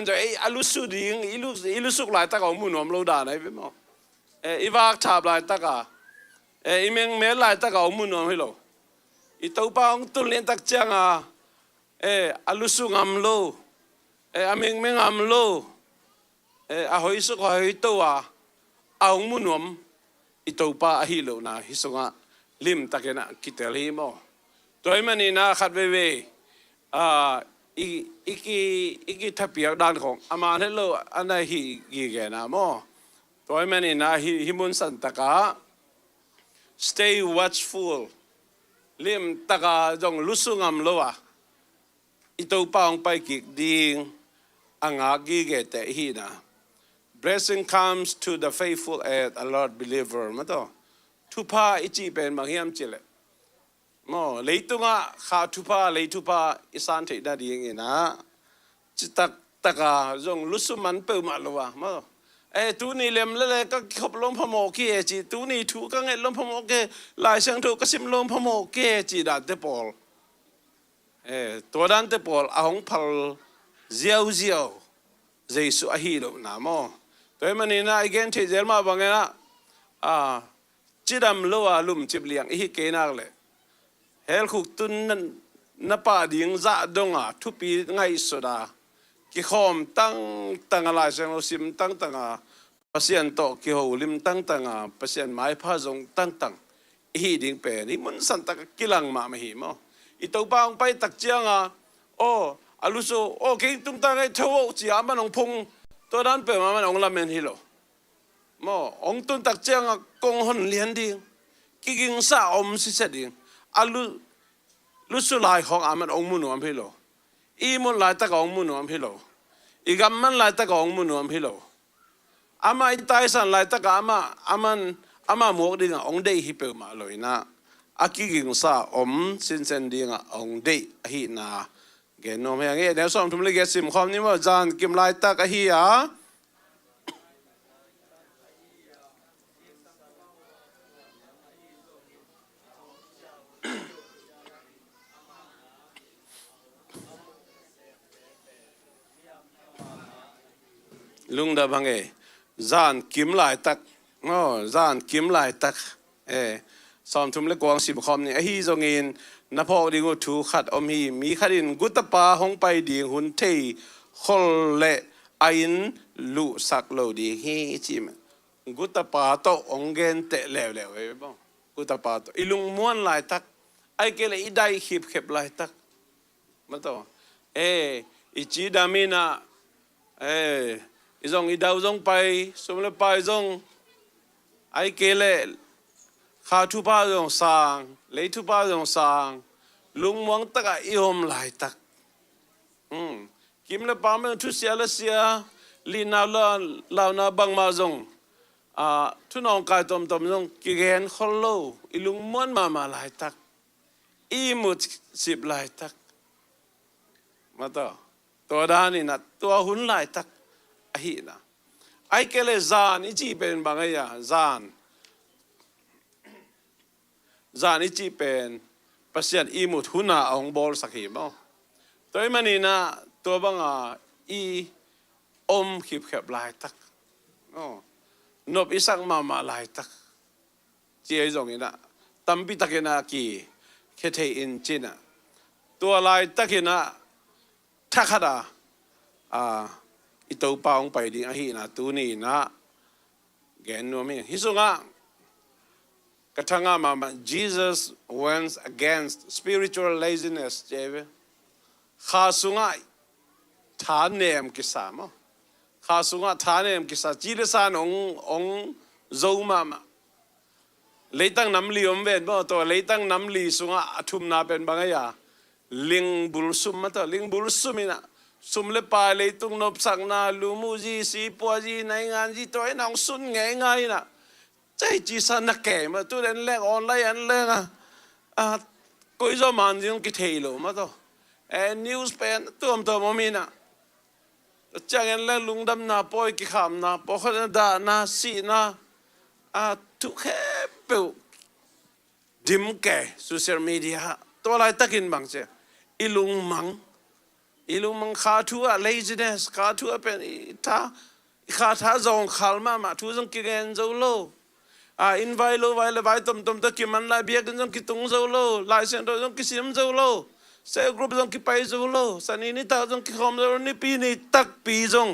จะอาลุสุดิ่งอีลุสุกหลายตะกองมุนอมโลดาไหนไปมั้งอีวากชาบหลายตะกาอีเมงเมลหลายตะกองมุนอมให้โลอีตัวป้องตุเลียนตักจังอาลุสุงามโลอาเมงงามโลอาหอยสุกหอยตัวเอามุนอมอีตัวป้าฮิโลนะฮิสุงะลิมตะเกนะกิเตลีโมตัวมันนี่นะขัดเวอีกทับเปียกด้านของอามาเนโลอันนั้นฮีแกนะโมตัวมันนี่นะฮิมุนสันตะกา stay watchful เลี่ยมตะกาจงลุสุงามโลอะอีตัวปางไปกิกดิ่งอังอากีเกตฮีนะ blessing comes to the faithful and a Lord believer มาต่อทุพาอิจิเป็นบางอย่างจิเลมอเลยตุงะขาทุพาเลยทุพาอิสานเถิดได้ยังไงนะจิตะกาจงลุสุมันเปิดมาลัวมอตูนี่เล็มเลยก็ขบลมพโมกี้จีตูนี่ถูก็ไงลมพโมกี้ลายเสียงถูกก็สิมลมพโมกี้จีดันเตปอลตัวดันเตปอลอาหงพัลเจียวเจสุอาฮีโลนะมอตัวมันนี่นะอีกอย่างที่เจลมาบังเงนะจิดำลัวลุมจิบเลียงอีกเกนักเลยเฮลคุกตุนนั้นนับป่าดิ่งจะดงทุปีไงสุดากิขอมตั้งอะไรเสียงเราซิมตั้งพัศยันโตกิหูลิมตั้งพัศยันไม้พาจงตั้งอีดิ่งเป็นนี่มันสันตะกิลังมาไม่หิมอ่ะอีตัวบางไปตักเจียงโอ้อาลุโซโอ้กิตุ้งตั้งไอ้เท่าจีอามันองพงตัวนั้นเป็นมันองละเมนฮิโลมอองตุนตักเจียงกงหนเลียนดิ่งกิงสาอมสิเสดิ่งอาลุสุลายของอามันองมุนวมฮิโลอีมุนลายตะกองมุนวมฮิโลอีกัมมันลายตะกองมุนวมฮิโลอามาอิตายสันลายตะกอามาหมวกดิ่งองเดย์ฮิเปมาเลยนะอากิกิงสาอมสินเซนดิ่งองเดย์ฮินาเกนโนมอย่างเงี้ยเดี๋ยวส่งทุมเลยเกสิมคอมนี่ว่าจานกิมลายตะกฮิอาลุงดาบังจานกิมลายตักจานกิมลายตักสอนทุมเล็กกวางสิบคอมนี่ฮีจงอินนับพอดีกูถูขัดอมฮีมีขัดินกุตปาห้องไปดีหุ่นเทยคอลเละอินลุสักโลดีฮีจิมกุตปาโตองเกนเตะแล้วบ้างกุตปาโตอีลุงม้วนลายตักไอเกลอีได้ขีบเข็บลายตักมาต่ออีจีดามินาอีจงอีดาวจงไปสมเลไปจงไอเกลขาทุพาจงสางเลยทุพาจงสางลุงมองตักอีอมลายตักกิมเลปามทุเสียละเสียลีนาลาวนาบังมาจงทุนองกายตมจงกิเกนคอลโลอีลุงม้วนมาลายตักอีมุดสิบลายตักมาต่อตัวด้านนี่นะตัวหุ่นลายตักฮีนะไอเกลจานอิจิเป็นบางอย่างจานอิจิเป็นปัศยันอีมุดหุ่นองบอลสักหิมตัวมันนี่นะตัวบางอีอมขีบแคบลายตักนบอิสักมาลายตักเจียจงนี่นะตั้มปิตะเกนากีเคเทอินจินะตัวลายตักนะทักขดาอีตัวปางไปดิ่งอาฮีนะตัวนี้นะแกนนัวมีฮิสุงะกระทั่งมา Jesus went against spiritual laziness เจ้าข้าสุงะฐานเนมกิสามข้าสุงะฐานเนมกิสาจีเลสานองโจมาเลยตั้งน้ำลีอมเวนบ่ตัวเลยตั้งน้ำลีสุงะทุมนาเป็นบางอย่างลิงบุลซุมมาตัวลิงบุลซุมินะสุมเลปาเลยตุงนบสังนาลูมูจีสีปัวจีในงานจีตัวไอ้น้องสุนไงนะใจจีสันนักแก่มาตัวเล่นแรกออนไลน์อันแรกก็อีจอมันยังกิเทโลมาตัวนิวส์เป็นตัวมันมีนะจากนั้นแรกลุงดำนาปอยกิขามนาปอยคนด่านาสีนาทุกแค่เปิลดิมแก่โซเชียลมีเดียตัวอะไรตะกินบางเจ้อีลุงมัง อีลุงมังคาทัว laziness คาทัวเป็นท่าคาท่าจงขลมาทัวจงกิเกนโจโลอินไวโลไวเลยไวตุ่มตะกิมันไล่เบียกันจงกิตุงโจโลไล่เส้นโดจงกิซิมโจโลเซลกรุ๊ปจงกิไปโจโลสันนี้ตาจงกิคอมโจโลนี่ปีนี้ตักปีจง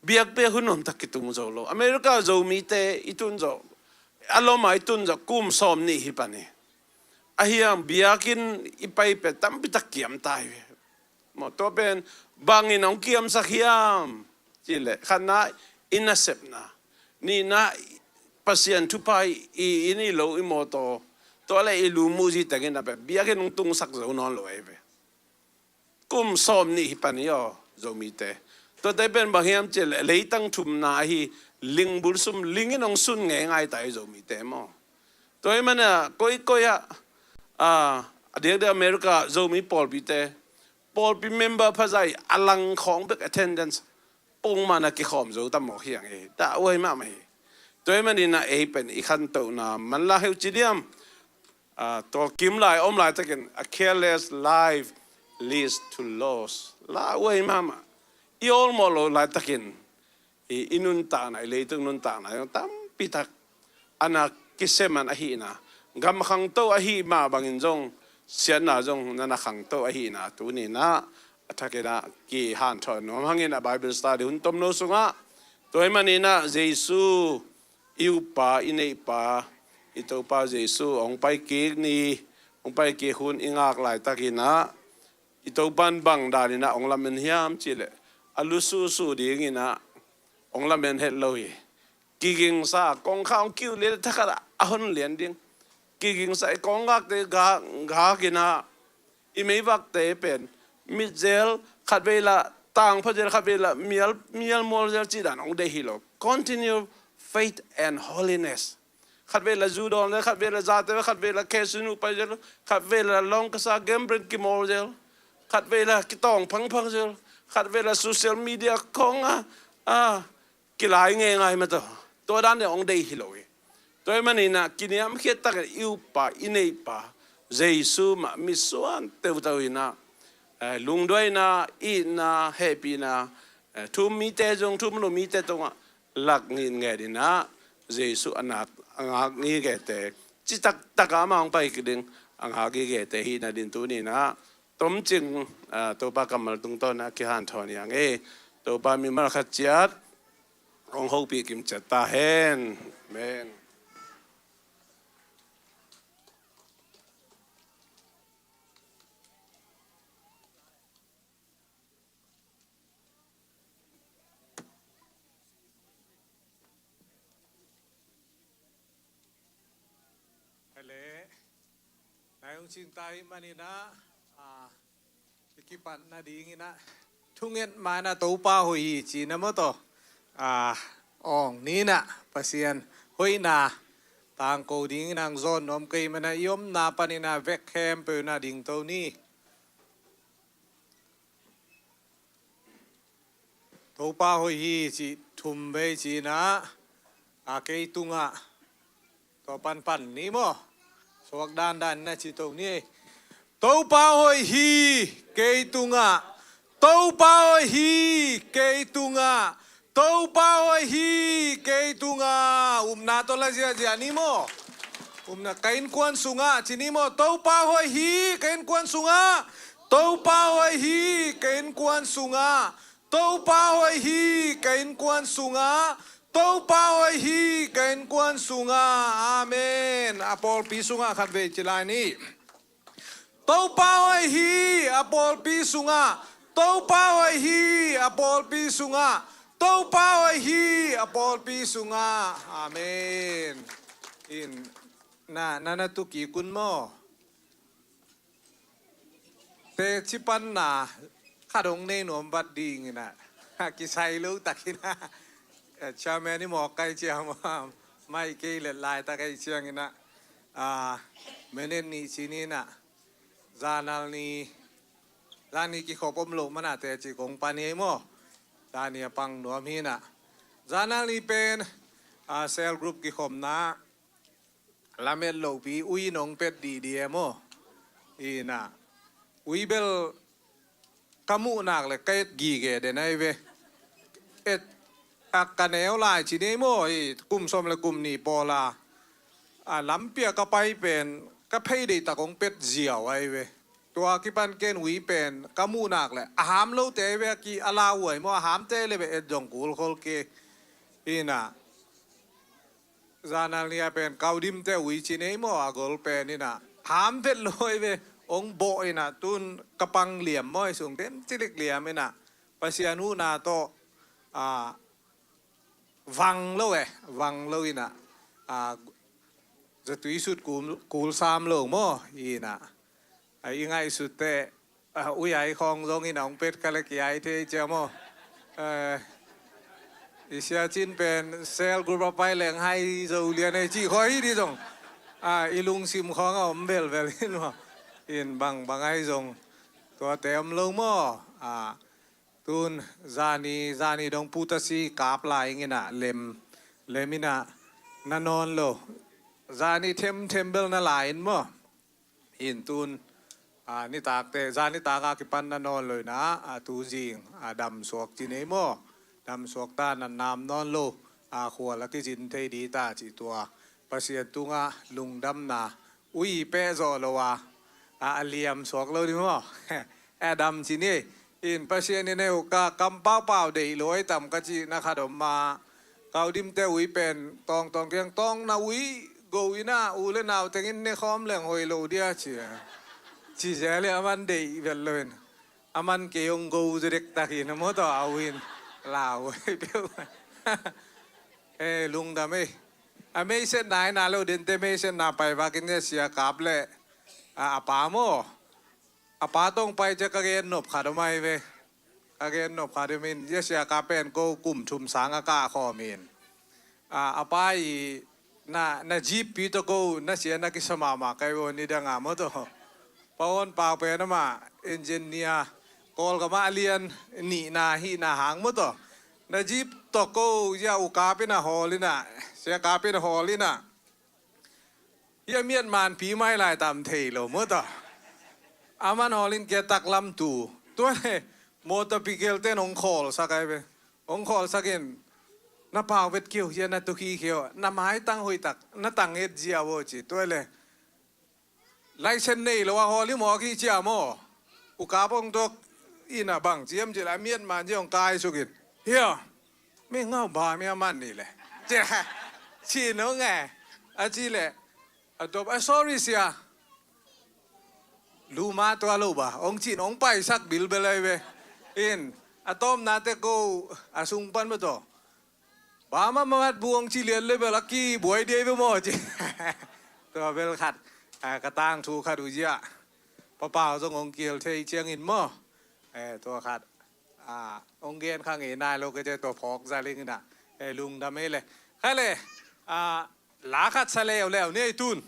เบียกเบียหุ่นนตักกิตุงโจโลอเมริกาโจมีเตอิตุนโจอารมณ์ไอตุนโจกุมสอมนี่ฮิปานี่อาเฮียงเบียกินอีไปเป็ดตั้มปิตะเกียมตายหมดตัวเป็นบางอินองเกียมสักยามจีเล่ขันน่าอินาเซปนะนี่นะปัสยันทุพายอีนี่โลอิโมโตตัวอะไรอิลูมูจิแต่กินนะแบบเบียกินตุงสักเจ้านอนลอยไปกุมสอมนี่ฮิปานี่อ๋อโจมีเตตัวแต่เป็นบางอย่างจีเล่เลยตั้งทุ่มนาฮีลิงบุลซุมลิงอินองซุนไงไงแต่โจมีเตมั้งตัวมันอ่ะก็อะเดี๋ยวอเมริกาโจมีพอลปีเตพอลปีเมมเบอร์พะใจอลังของเป็น attendance ปุ่งมานะกี่ขอมโจตั้มหมอกเฮียงแต่เอาไว้มาไม่ตัวมันนี่นะเป็นอีกขั้นตัวนะมันละเฮวจีเดียมตัวกิมไลอมไลตะกิน a careless life leads to loss ละเอาไว้มาอีออลมอลไลตะกินอินุนตาไหนเลยตึงนุนตาไหนตั้มปิตักอันนักกิเซมันอหีนะกำขังโตอหีมาบางอินจงเสียนาจงนั่นขังโตอหีนะตัวนี้นะถ้าเกิดกี่หันทอนน้องหังเงินอะ Bible study หุ่นต้มโนสุงะตัวมันนี่นะเยซูอิวปาอินเอปาอิตัวปาเยซูองไปเกี่นี่องไปเกี่หุ่นอิงากหลายตะกินะอิตัวบันบังดานี่นะองลำเป็นเฮียมจิเลอลุสูดีงี้นะองลำเป็นเฮลโลยกิกิงซากองข้าวคิวเลี้ยทักระอ่อนเลี้ยนดิ้งกิกิงซากองกักเตกากินะอิไม่วักเตเป็นมิเจลขัดเวลาต่างพระเจ้าขัดเวลามีลมอลเจลจีดานองเดฮิโล continue faith and holiness ขัดเวลาจูดอนเลยขัดเวลาจัตเตขัดเวลาเคสุนุไปเจลขัดเวลาลองกษาเกมเบรนกิมอลเจลขัดเวลากิตองพังเจลขัดเวลาโซเชียลมีเดียของกิลายไงมาตัวด้านเนี่ยองเดฮิโลตัวมันนี่นะกินยามเขียนตักอิวปาอินเอปาเยซูมามิสวนเตวตัวนะลุงด้วยนะอีนะแฮปปี้นะทุ่มมีเตจงทุ่มโนมีเตตรงหลักเงินไงดีนะเยซูอนาคงี้แกเตจิตกามองไปกินอังหากี้แกเตฮีนะดินตัวนี้นะต้มจึงตัวปากำมลตรงต้นนะกี่หันทอนอย่างตัวปามีมรขจัดองค์ปีกิมจัดตาเห็นเมนนายองค์ชิงไตมานี่นะกิปันนาดีงี้นะทุ่งเงินมานะตัวป้าหุยจีนะมั้งตัวองนี้นะภาษาหุยนะต่างกูดิ้งนางโซนนมกีมันนะยมนาปนินาเวกแคมเปนาดิ้งตัวนี้ตัวป้าหุยจีทุ่มไปจีนะเกยตุงะตัวปันนี้มั้งสวักด้านนะจิตรงนี้ตัวป้าหุยฮีเกยตุงะตัวป้าหุยฮีเกยตุงะตัวป้าหุยฮีเกยตุงะนาตัวละเจียนี่มั้งนาkain kuan sunga chini moตัวป้าหุยฮีkain kuan sungaตัวป้าหุยฮีkain kuan sungaตัวป้าหุยฮีkain kuan sungaตัวป้าหุยฮีkain kuan sunga amen apol pi sunga khat ve chilai niตัวป้าหุยฮีapol pi sungaตัวป้าหุยฮีapol pi sungaตัวป้าหุยฮีapol pi sunga amen in na tu ki kun mo te chipan na khadong ne nom bat ding na ki sai lu takina cha me ni mo kai chia ma mai ke le lai ta kai chia ni na menen ni chini na zanal ni ki khopom lo mana te chi kong pani mo dani pang nom hi na zanal ni pen cell group ki khom na lamet lo pi ui nong pet di di mo ina ui bel kamu nak le kait gige de nai ve et akaneo lai chi nei mo i kum som le kum ni pola lampia ka pai pen ka phei de ta kong pet ziaw ai veตัวกิปันเกนวีเป็นกามูนักเลยอาหามโลเตเวกีอาลาหวยมัวอาหามเตเลยเบเอ็ดจงกูลโคลเกอีน่ะจานาเลียเป็นกาวดิมเตวีชินเอมัวอากลเป็นนี่น่ะหามเพชรลอยเวองโบอีน่ะตุนกระปังเหลี่ยมม้อยสูงเต็มจิลิกเหลี่ยมนี่น่ะปัสยานูนาโตวังโลเววังโลอีน่ะจะตุยสุดกูลสามโลมัวอีน่ะยังไงสุดแต่อุ้ยไอของตรงนี้น้องเป็ดกันเลยกี่ไอที่เจ้าโมอิสยาจินเป็นเซลกรุ๊ปไปแหล่งให้จะเรียนในจีคอยดีตรงอีลุงซิมของเอาเบลนี่มั้งอินบางไอตรงตัวเต็มลงโมตุนจานีดงพุทธสีกาบลายงี้น่ะเลมิน่ะนั่นนอนโลจานีเทมเบลน่ะลายมั้งอินตุนนี่ตากแต่จานี่ตากากิปันนันนอนเลยนะตูจิงดำสวกจีเนโมดำสวกตานันนามนอนโลขวละกิจินเทดีตาจีตัวปัสยตุงลุงดำนาอุ้ยเปะโซโลวาเลียมสวกโลดิโมดำจีนี่อินปัสยนี่เนวกากำเป้าเดยลอยต่ำกะจีนะคะดมมาเกาดิมเตอุ้ยเป็นตองเกียงตองนาอุ้ยโกวินาอูเลนาวแต่งินในคอมเหลืองหอยโลเดียเชียชีเจเลยอามันเดย์เวลเลยอามันเกี่ยงกูจะเด็กตะกี้นะมดเอาวินลาวเปี้ยวลุงดำไม่เส้นไหนนาเราเดินเตไม่เส้นนาไปว่ากินเนี่ยเสียกาบเลยป้าโมป้าต้องไปจะกระเกนหนบขาดไม่เว้กระเกนหนบขาดมินเยเสียกาเป็นก็กลุ่มชุมสังอากาคอมินป้าน่าจีบปีตะกูน่าเสียนักสมามาไกวันนี้ดังมดปอนเปล่าเป็นมาเอนจิเนียร์กอลกับมาเลียนนี่นาฮีนาหางมดนาจีบตกกูยาอุกาเป็นฮอลินะเสียกาเป็นฮอลินะยาเมียนมันผีไม้ลายตามเทโลมดอามันฮอลินเกตักลำตัวเนี่ยโมตปิเกลเต้นองคอลสักไงเปองคอลสักเห็นน้าเปล่าเวทเกี่ยวเฮียน้าตุกีเกี่ยวน้าไม้ตั้งหุยตักน้าตั้งเอ็ดเจียวจีตัวเลยไลเซนนี่หรือว่าฮอลิมอกี้เจ้าโมอุกาปงตัวอินะบังเจียมจีละเมียนมาเจียงกายสุกินเฮียไม่เงาบาไม่มันนี่แหละเจ้าชีโน่ไงจีแหละตัวsorry เสียลูมาตัวลูบ่าองจีนองไปสักบิลไปเลยเว้อินต้มนาเตโกสุงปันมาตัวบ้ามาบวงจีเลียนเลยเบลักกี้บวยเดียวโมจีตัวเบลขัดกระตังทูขาดูเยอะเปล่าๆต้ององเกียวเทเจียงอินโมตัวขัดองเกียนข้างเอนายเราก็จะตัวพอกซาลิงนะลุงทำให้เลยแค่เลยหลาขัดซาเลวแล้วเนี่ยตุน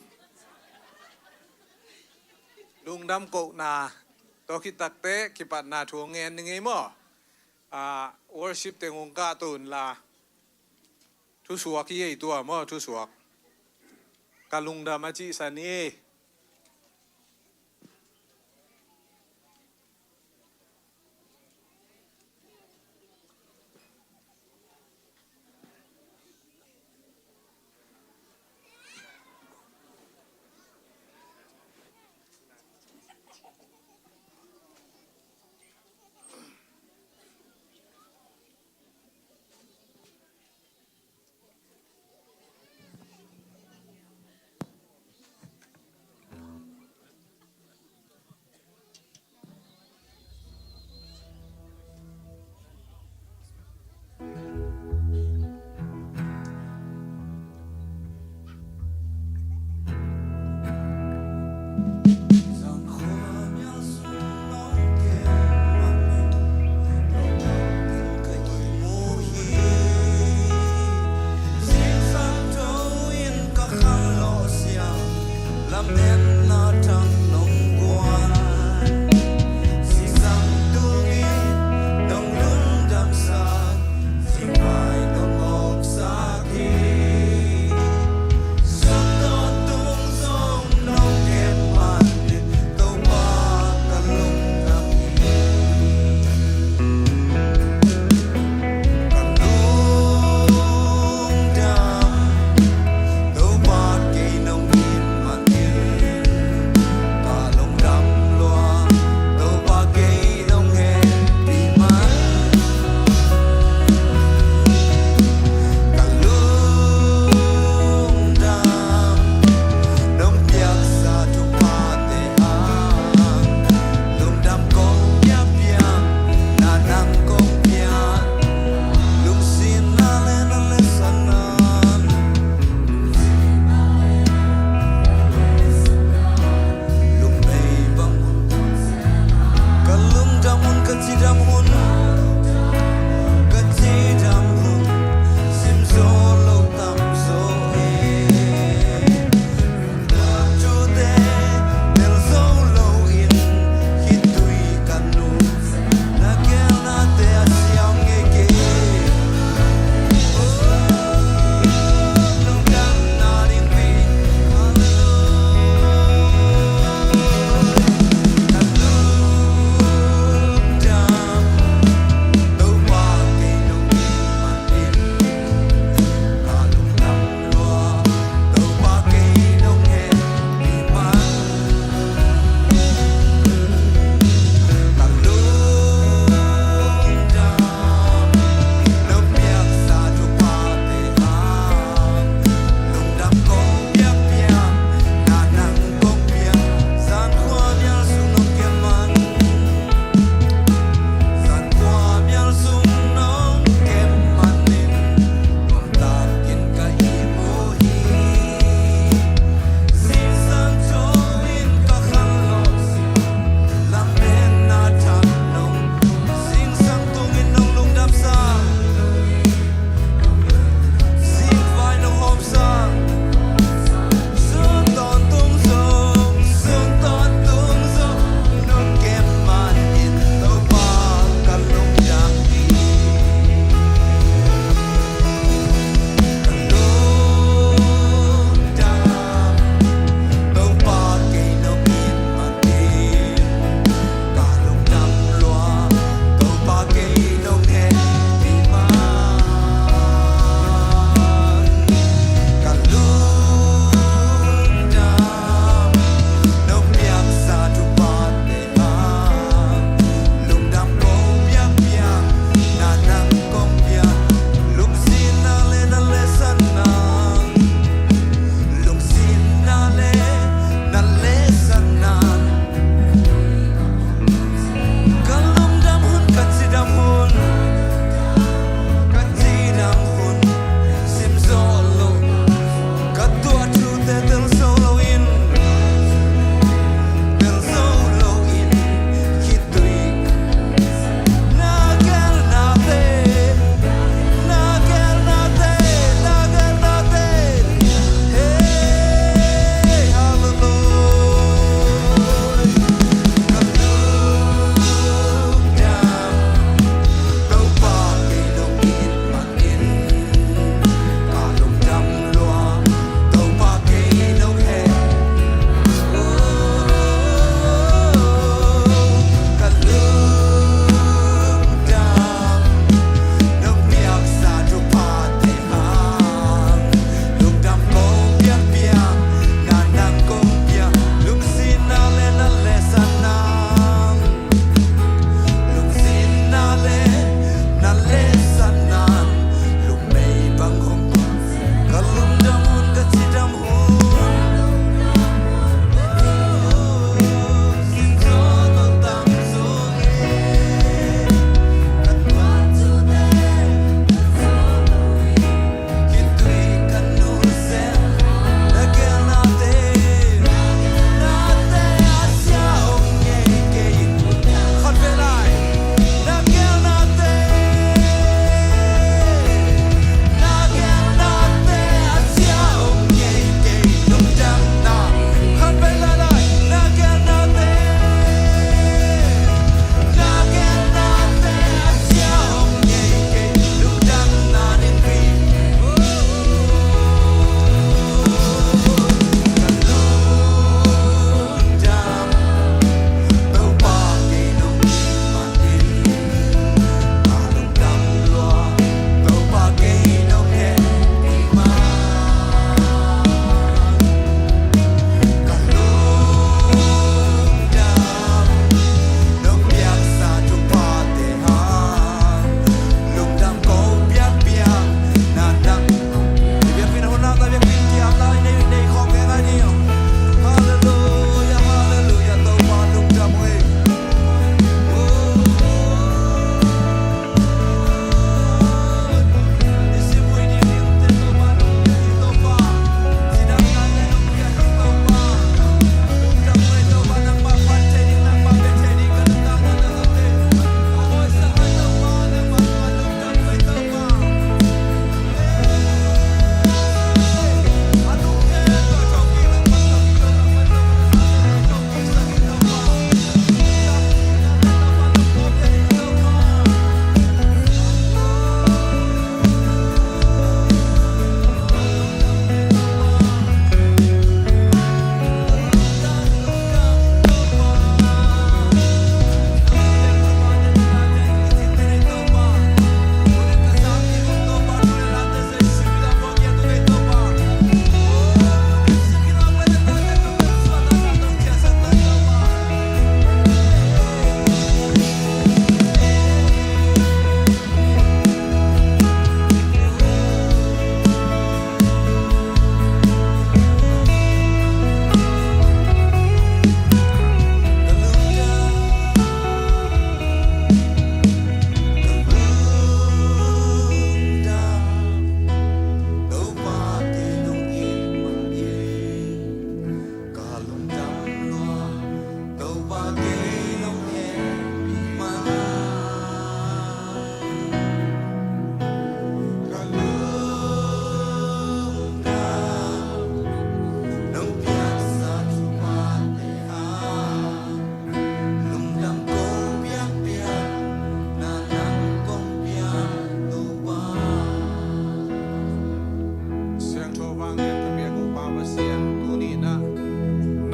ลุงดำโกนาตัวคิดตักเตะคิปัดนาทวงเงินยังไงโมworship เตงองกาตุนลาทุสวกยี่ตัวโมทุสวกกาลุงดามาจิสันนี่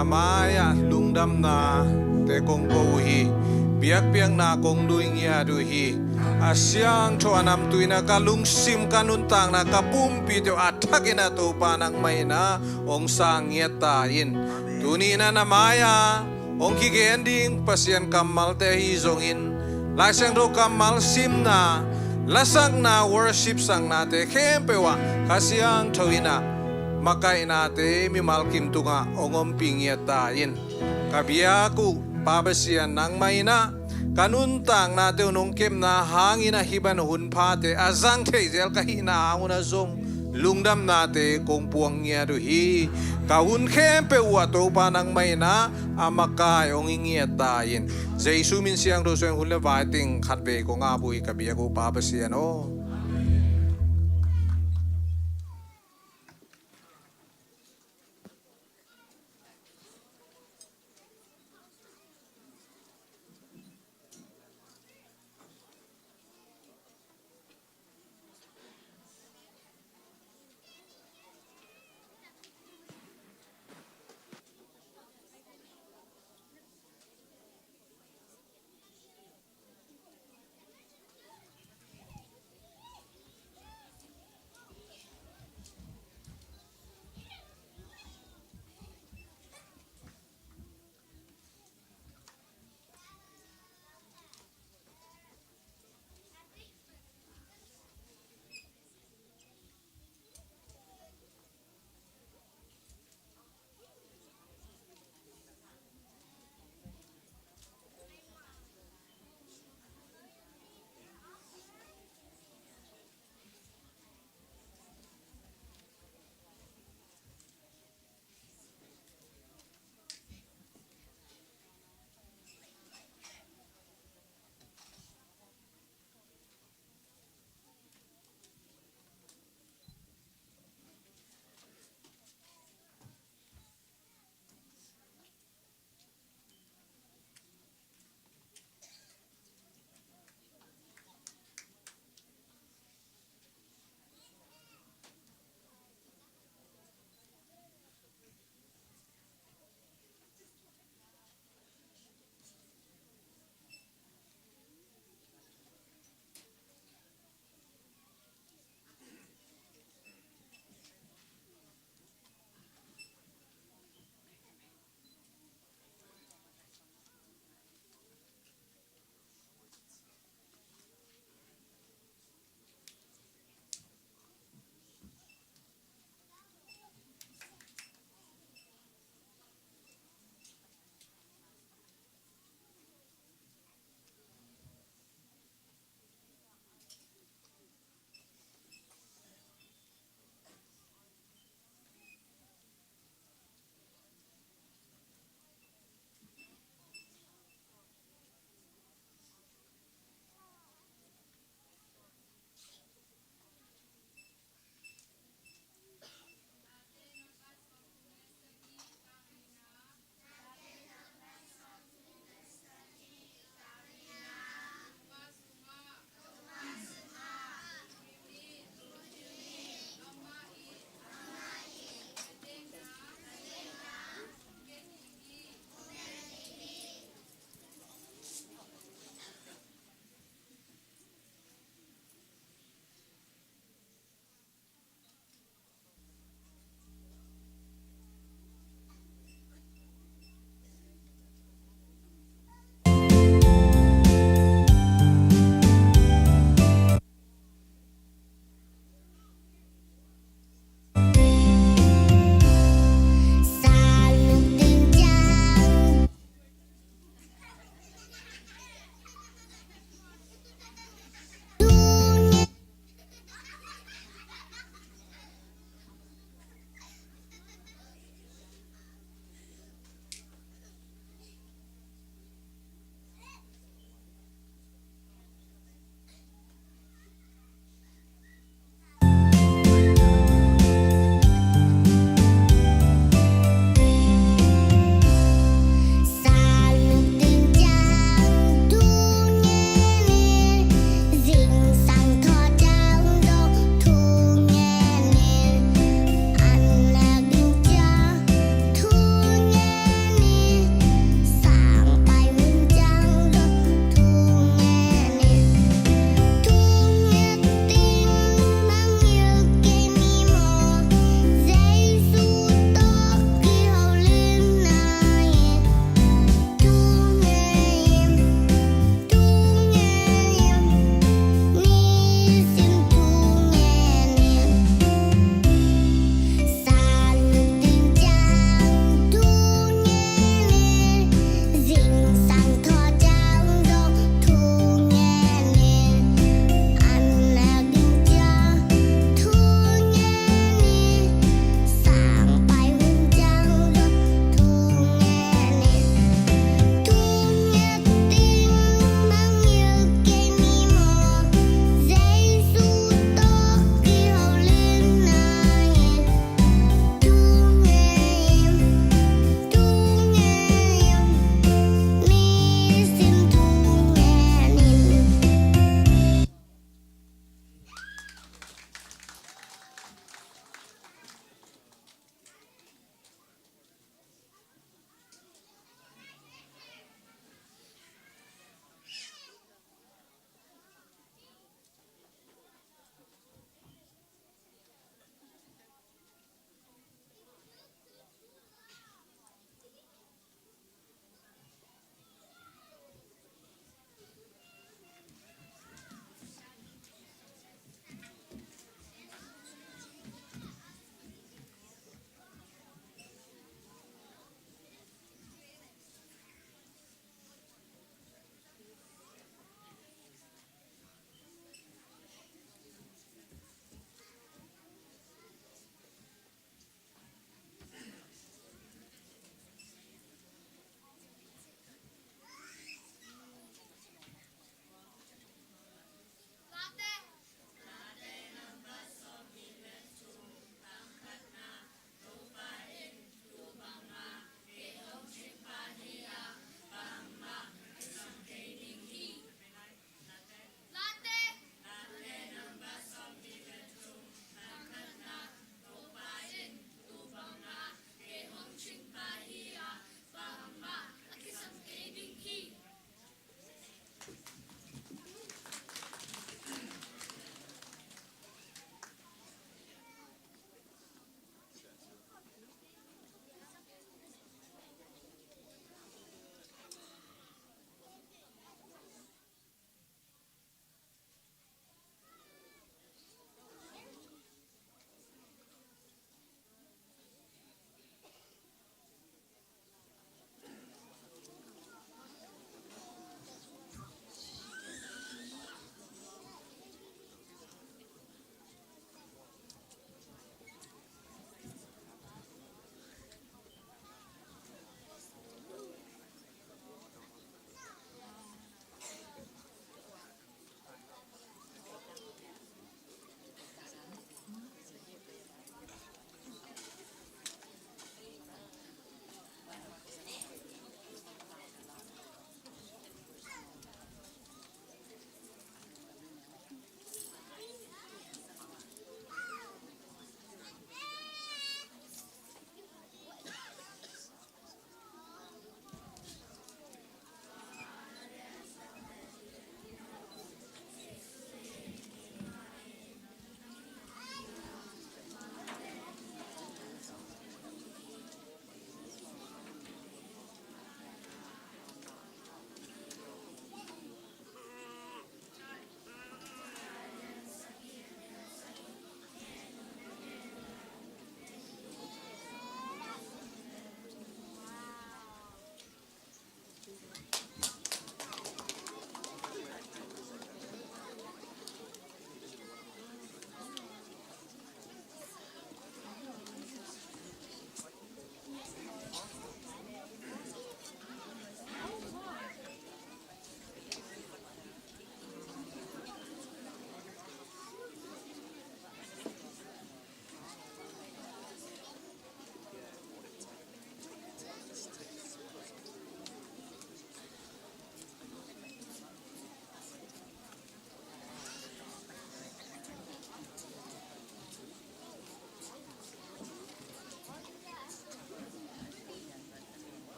namaya lungdam na te kong ko hi biak biak na kong duingya du hi asyang choanam tuina kalungsim kanuntang na kapumpi to atakina to panang may na ong sangyetain tunina namaya ong kigending pasyan kamal te hizongin lasang do kamal sim na lasang na worship sang nate kempewa kasyang choina makai nate mimalkim tunga ongom pingyetain kabiyaku pabasian nang maina kanuntang nate unong kem na hangin na hiban hun pate azang tezel kahina una zong lungdam nate kong puang niya duhi kahun kempe uato panang maina amakai ong ingyetain Jesu min siang do soeng hunle vaiting khatbe ko nga bui kabiyaku pabasian o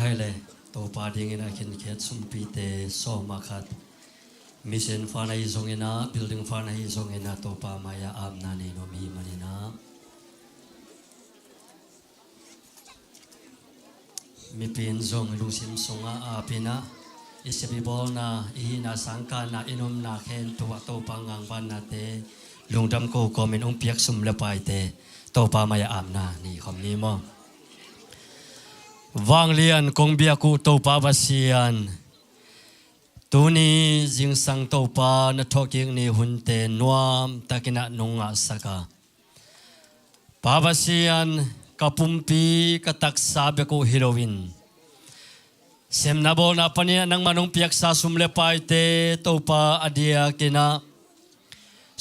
khai le to pa ding ina khin khet sum pi te so ma khat mission fa na hi zong ina building fa na hi zong ina to pa maya am na ni no mi manina mi pin zong lung sim songa a pina isibi bol na I na sangka na inom na khen to to pa ngang ban na te lungdam ko komen ong piak sum le pai te to pa maya am na ni khom ni mo wang lian kong bia ku to pa basian tu ni jing sang to pa na thoking ni hun te nuam takina nunga saka pa basian kapumpi katak sabe ko heroin sem na bol na pania nang manong piak sa sumle pai te to pa adia kina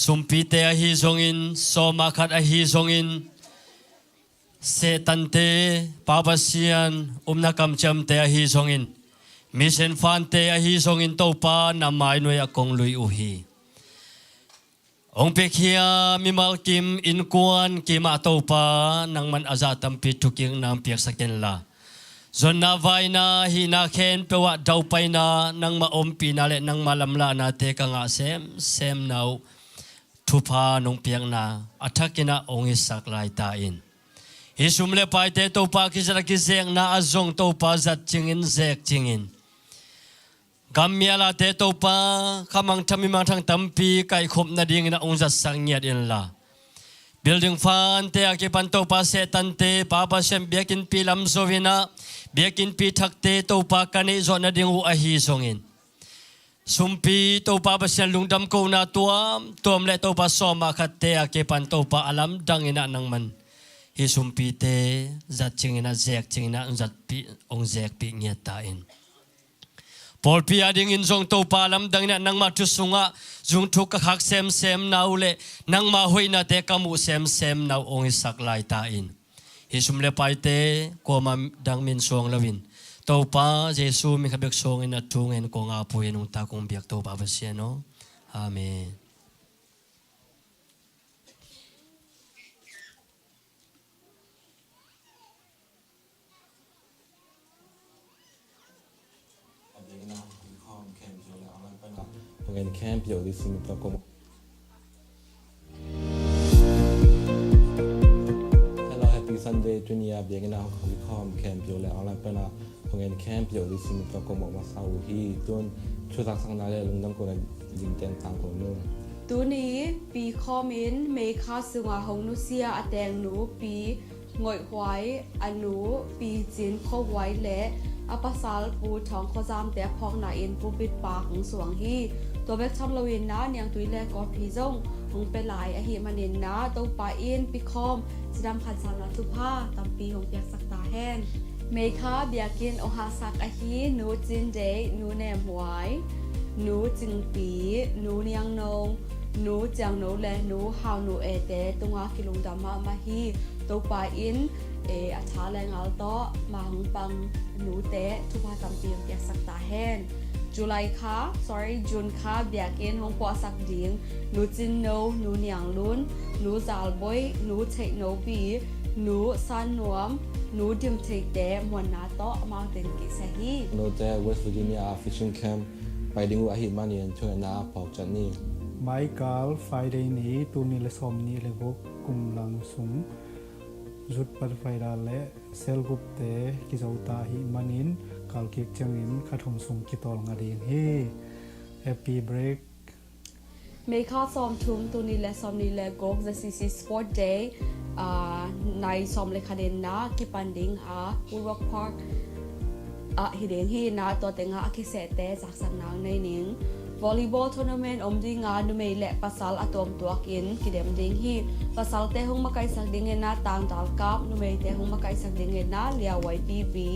sumpi te a hi zongin soma khat a hi zongin setan te papasian kam cham te a hi zongin mission fan te a hi zongin to pa na mai noi a kong lui u hi ong pe khia mi mal kim in kwan ki ma to pa nang man aza tampi thuking nam piak saken la zon na vai na hi na khen pe wa dau pai na nang ma om pi na le nang malam la na te ka nga sem nau thupa nong piang na athakina ongi saklai ta in hisum le pai te to pa ki jara ki zeng na azong to pa zat chingin zek chingin gammiala te to pa khamang thami mang thang tampi kai khop na ding na ong zat sang nyat in la building fan te a ki pan to pa setan te pa pa sem biakin pi lam zovina biakin pi thak te to pa kani zo na ding u a hi songin sumpi to pa basian lungdam ko na tuam le to pa soma khat te a ke pan to pa alam dangina nang man hi sumpi te zat chingina zek chingina zat pi ong zek pi ngia ta in Paul pi ading in zong to pa lam dangina nang ma thu sunga zung thu ka khak sem nau le nang ma hoina te kamu sem nau ong sak lai ta in hi sum le pai te ko ma dang min song lawin to pa Jesu mi khabek song in atung en ko nga pu enung ta kong biak to pa basia no amen Pengen camp yo di sini pa ko Hello happy Sunday dunia biang na ko kom camp yo le online pa na pengen camp yo di sini pa ko ma sa u hi tun chu tak sang na le lung dam ko na jing ten tang ko no ตูนี้ปีคอมินเมคาสึงว่าหงนุเซียอแตงหนูปีงอยหวายอนุปีจินเข้าไว้และอปสาลปูท้องข้อจามแต่พองนาเอ็นปูปิดปากของสวงฮีตัวเบกชำลวินนะยังตุยแลกอพีจงหงเป็นหลายอหิมันเนนนะตัวปาอินปีคอมจะดำขันสามนัทุผ้าตำปีของเปียกสักตาแห้งเมคาเบียกินโอฮาสักอหิหนูจินเดหนูแนมหวายหนูจิงปีหนูเนียงนงหนูจังหนูแลหนูหาวหนูเอเตตุงากิลุงดามามาฮีตัวปาอินอาชาแรงอัลโตมาหงปังหนูเตทุพาตำเปียงเปียกสักตาแห้งจุไลค่ะ จุนค่ะเบียกินหงปอสักดิงหนูจินโนหนูเนียงลุนหนูจาลบอยหนูเทคโนบีหนูซันนวมหนูดิมเทคเตมวนนาโตมาเต็นกิเซฮีโนเต West Virginia fishing camp ไปดิงu a hi man yen choi na pok chan ni ไมเคิลไฟเดย์นี้ตูนิเลสอมนี้เลวกุมลังสุงจุดปัดไฟดาและเซลกุปเตกิจอุตาหิมันินกาลกิกจังอินขัดหงสุงกิตอลงาดีนเฮแฮปปี้เบรกเมคาซอมทุมตูนิเลซอมนิเลโกก ZCC Sport Day ในซอมเลคาเดนนะกิปันดิงอาอูร็อกพาร์คฮิเดงฮีนะตัวเต็งอาคิเซเตจากสังนางในนิงวอลเลย์บอลทัวร์นาเมนต์อมดิงานุเมย์และปัสสาวะตัวตัวกินกิเดมดิงฮีปัสสาวะเตหงมาไกสักดิงเงินนะต่างดาลกับนุเมย์เตหงมาไกสักดิงเงินนะเลียวไว้ปีบี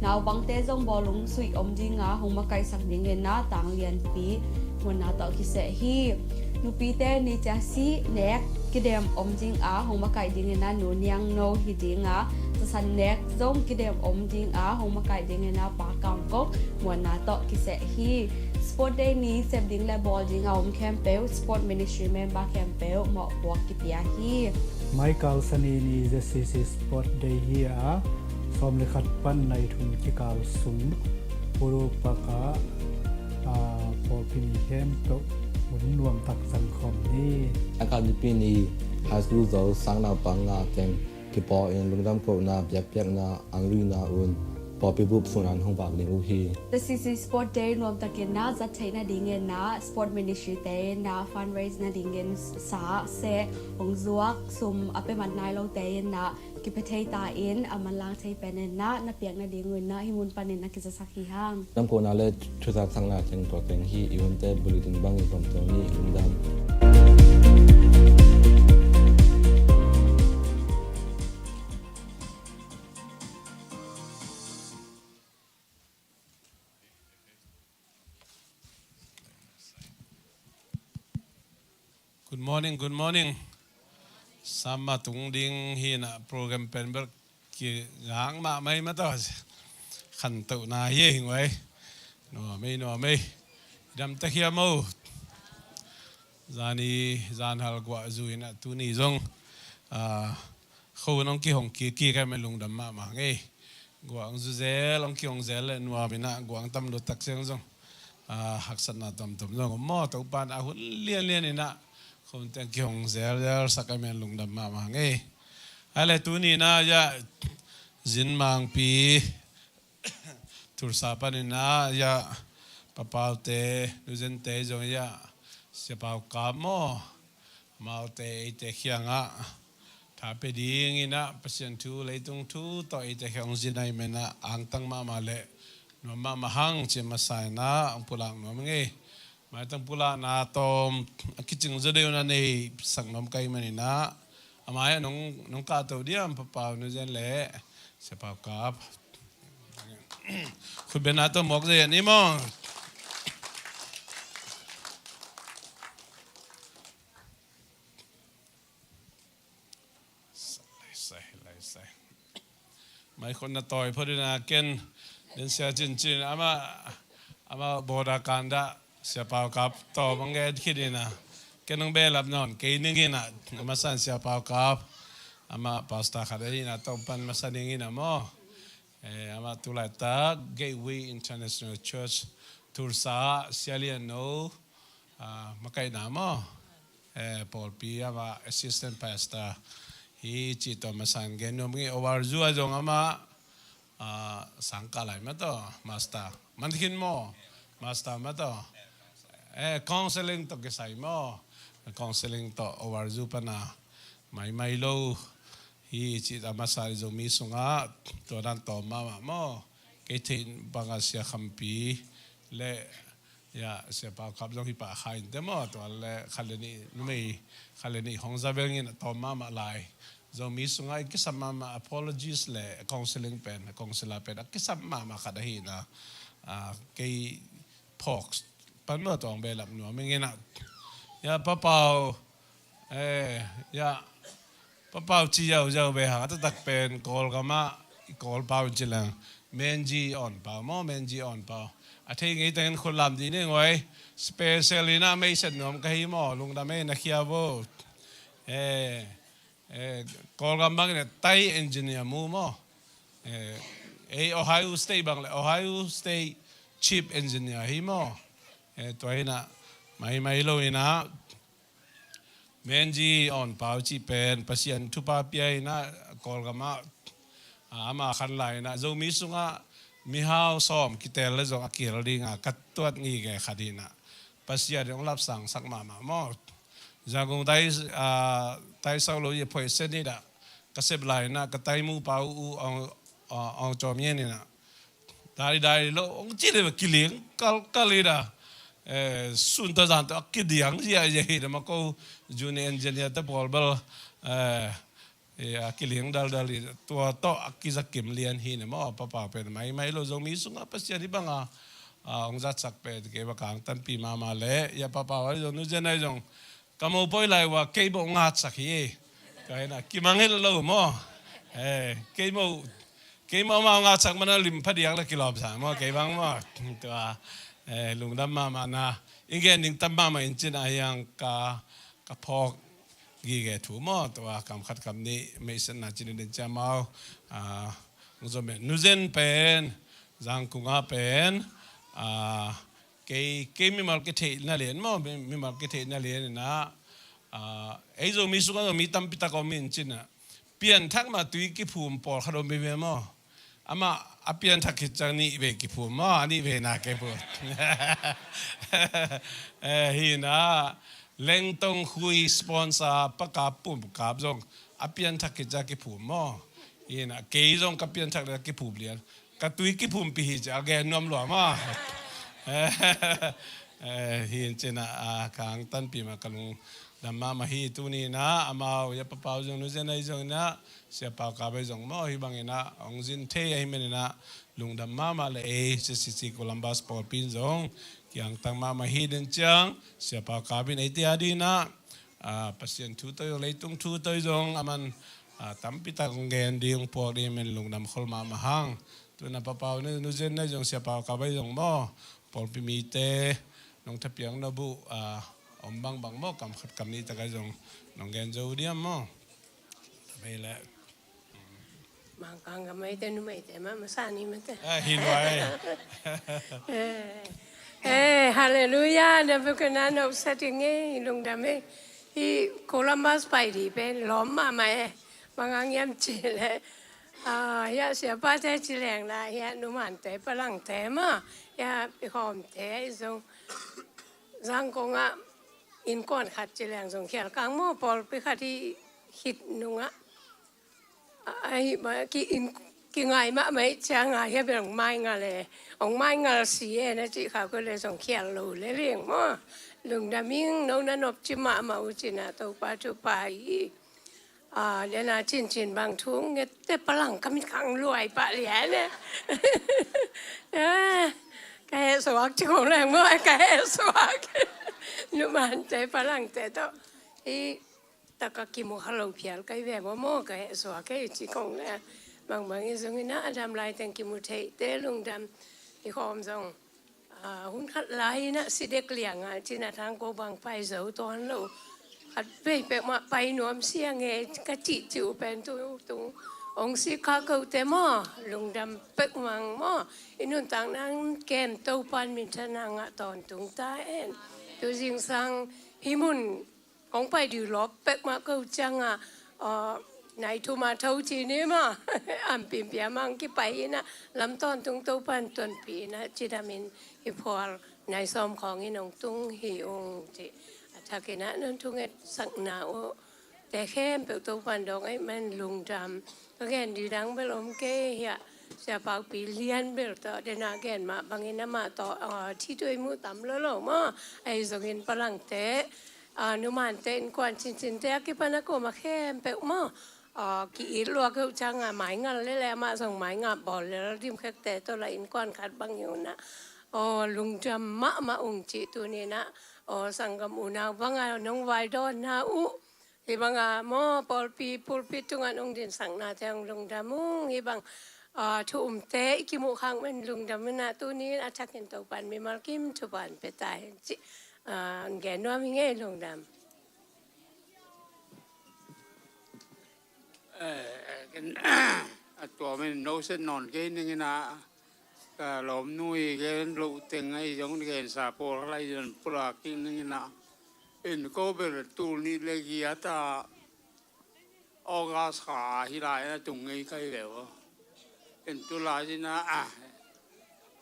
นาวบังเตจงบอลลงสุยอมดิงาหงมาไกสักดิงเงินนะต่างเลียนปีวันนาต่อกิเซฮีนุปีเตนิจาซีเน็กกิเดมอมดิงอาหงมาไกดิงเงินนะหนูเนียงโนฮิดิงาจะสันเน็กจงกิเดมอมดิงอาหงมาไกดิงเงินนะปากังกกวันนาต่อกิเซฮีSport Day นี้เซมดิ้งและบอลดิงเอาแคมเปล Sport Ministry Member แคมเปลเหมาะบวกกิปยาฮีไมเคิลสันนีนี้ ZCC Sport Day ฮีอา ซ้อมเลขัดปั้นในทุนกิกาลสูงปุรุปกะพอพินิเข้มโตหมุนรวมตักสังคมนี้ อาการที่ปีนี้หาสู้เราสร้างนาปังงาแกงที่ปอเองลุงดำโกนาเปียกนาอังรีนาอุ่นพอไปบุบสุนันห้องปากเลี้ยงอุฮี The CC Sport Day รวมตะเกียนนะจัดใช้นาดิเงินนะ Sport Ministry Day นะ Fundraise นาดิเงินสาเสองจวกซุมอเปมันนายลงเตยนะกิปเทยตาอินอามันลางใช้เป็นนะนาเปียกนาดิเงินนะหิมุนปันนะกิจสักขีห้าง น้ำโกนาเล่ชุดสักสังนาแกงตัวแกงฮีอีวันเต้บุรีดินบังอีกคนตัวนี้ลุงดำ Good morning, good morning. Sama tung ding hina program penber ki gang ma mai ma to. Khan tu na ye hing wai. No me. Dam ta khia mo. Zani zan hal gwa zuina tu ni zong. Khou nong ki hong ki ka me lung dam ma nge. Guang zu zel ong ki hong zel no bina guang tam lo tak seng zong. Haksan na tam zong mo to pan a hun lian ina. Không tên kiong zel sakamen lung dam ma nge ale tu ni na ya zin mang pi Tulsa panina ya papaute nuzen te jong ya se PauKap mo maute ite khianga tha pe ding ina pasien tu leitung tu to ite khiang zinai mena ang tang ma le no ma hang che masai na ang pulang no nge mai tang pula na tom kitching zade na nei sang nom kai mani na amaya nong ka to diam papa no jen le se PauKap khu benato mok je ni mo sai mai kon na toy phodina ken den sia chin ama boda kanda se PauKap to mangai khidina kenong belap non ke ningina masan se PauKap ama pasta khadina to pan masaningina mo ama tulata Gateway International Church Tulsa sialiano makai namo Paupi ama assistant pastor hi chito masan genom ngi owarzu ajong ama sangkalai mato master mankin mo master mato counseling to kisay mo counseling to owarzu pa na may lo hi chita masari zo miso nga to dan to mama mo kitin banga siya kampi le ya siya PauKap zo hipa kain mo to le khaleni hongzabel ngin to mama lai zo miso nga ikisam mama apologies le counseling pen counselor pen ikisam mama kadahina kay pox pan mo to ang belap no mingina ya papau ya papau chi yau be ha ta tak pen kol kama kol pau chilang menji on pa mo menji on pa athei ngai ten kholam di ne ngoi specially na mai sen nom kai mo lung da me na khia bo kol kama ne tai engineer mu mo Ohio State bang Ohio State chief engineer hi mo to ina mai lo ina menji on pau chi pen pasien tu pa pia ina kol gama ama khan lai na zo mi sunga mi hao som kitel le zo akil ringa kattuat ngi ge khadina pasia dong lap sang sak mama mo jagong tai sau lo ye phoi se ni da kasep lai na ka tai mu pau u ong chom yen ni na dari lo ong chi le kiling kalida sun ta jan ta kidiang ya ye da ma ko junior engineer ta bolbal kiling dal to akizakim lian hi ne mo papa pe mai lo zo mi sunga pasya di banga ong zat sak pe ke ba kang tan pi mama le ya papa wa zo nu jenai jong kamo poi lai wa ke bo ngat sak hi kai na kimangel lo mo ke mo ma ngat sak mana lim phadiak la kilop sa mo ke bang mo to lung dam mama na ingen ning tam mama in chin ayang ka phok gi ge thu mo to kam khat kam ni me san na chin den cha mau จะเป็นนูเซนเป็นจังกุงาเป็นเกมีมาร์เก็ตเทน่าเรียนมั้งมีมาร์เก็ตเทน่าเรียนนะไอ้มีสุกันมีตั้มพิตาก็มีจริงนะเปลี่ยนทักมาตุยกิภูมิปอขนมเบบี้มั้งอามาเปลี่ยนทักกิจจังนี่เบกิภูมิมั้งอันนี้เบนักเก็บพูดฮีนะเล่งตงคุยสปอนเซอร์ปะกับปุ่มกับจงเปลี่ยนทักกิจจังกิภูมิมั้งฮีนะเกยจงกับเปลี่ยนทักกิภูมิเรียนกับตุยกิภูมิปีจะแกนน้ำหลวงมั้งฮีนเจนะกางตันปีมากันดัมมามาฮีตุนีนะอามาอย่าปะเปาจงนู้นเจนะจงนะเสียเปากับไปจงมั้งฮีบังเงินะองจินเทย์ให้เมนนะลุงดัมมามาเลยZCC Columbus Paupiจงyang tang mama hidden chang siapa kabin iti adina pasien tu toy leitung tu toy jong aman tampi ta gen diung po di men lung nam khol mama hang tu na papau ne nu jen na jong siapa kabai jong mo pol pi mi te nong thapiang na bu om bang bang mo kam khat kam ni ta ka jong nong gen jo diam mo mai la mang kang ga mai te nu mai te ma sa ni ma te hin wai hallelujah na bukan na setting lung dame hi Columbus pai di pe lom ma mai mangang yam chile ya siapa te chileng la ya nu man te palang te ma ya pi khom te zong zang ko nga in kon khat chileng zong khial kang mo pol pi khati hit nu nga ai ba ki in ki ngai ma mai cha ngai he beng mai nga le ong mai nga si e na chi kha ko le song khial lo le rieng mo lung da ming no na nop chi ma ma u chi na to pa tu pa yi le na chin chin bang thung nge te palang kam khang luai pa le ne ka he so ak chi ko le mo ka he so ak nu man te palang te to i ta ka ki mo halo phial kai ve mo ka he so ak ke chi kong le bang bang in zong ina adam lai thank you mutai te lung dam i khom zong hun khat lai na si dek liang chi na thang ko bang pai zo ton lo khat pe pe ma pai nom sia nge ka chi chu pen tu tu ong si kha ko te mo lung dam pek mang mo inun tang nang kem to pan min thanang ton tung ta en tu jing sang himun ong pai du lop pek ma ko chang nai thu ma thâu chi ni ma am pim pia mang ki pai na lam ton tung to pan ton pi na chi da min i phol nai som khong i nong tung hi ong chi tha ke na non tung et sang na o te khem pe to pan dong ai man lung dam to gen di dang bel om ke ya sia pau pi lian bel to de na gen ma bangin na ma to thi toi mu tam lo lo ma ai zongin palang te nu man te in kwan chin chin te ki pa na ko ma khem pe mo ki ít lúa cái trang máy ngà lấy lẹ mà xong máy ngà bỏ lấy tim khách tệ tôi lại in quan khát bằng nhiều nè lùng trầm mã mà ung chị tu nè nè sang cầm u nào bằng nông vài đo na u thì bằng mò Paupi tung anh ung điện sang na theo lùng trầm ung thì bằng thu tệ ki mu khang men lùng trầm na tu nè chắc hiện tàu pan mi mal kim thu pan pe tai chị nghe nói mi nghe lùng trầmตัวมันโน้ตนอนเกนนี่นะก็หลอมนุ้ยเกนลูกเต็งไอ้ยงเกนสาโปอะไรจนปลากินนี่นะเอ็นก็เป็นตูนี่เลยกียตาออกอาสาฮิลายนะจุงไงใครเหลวเอ็นตุลาจินะ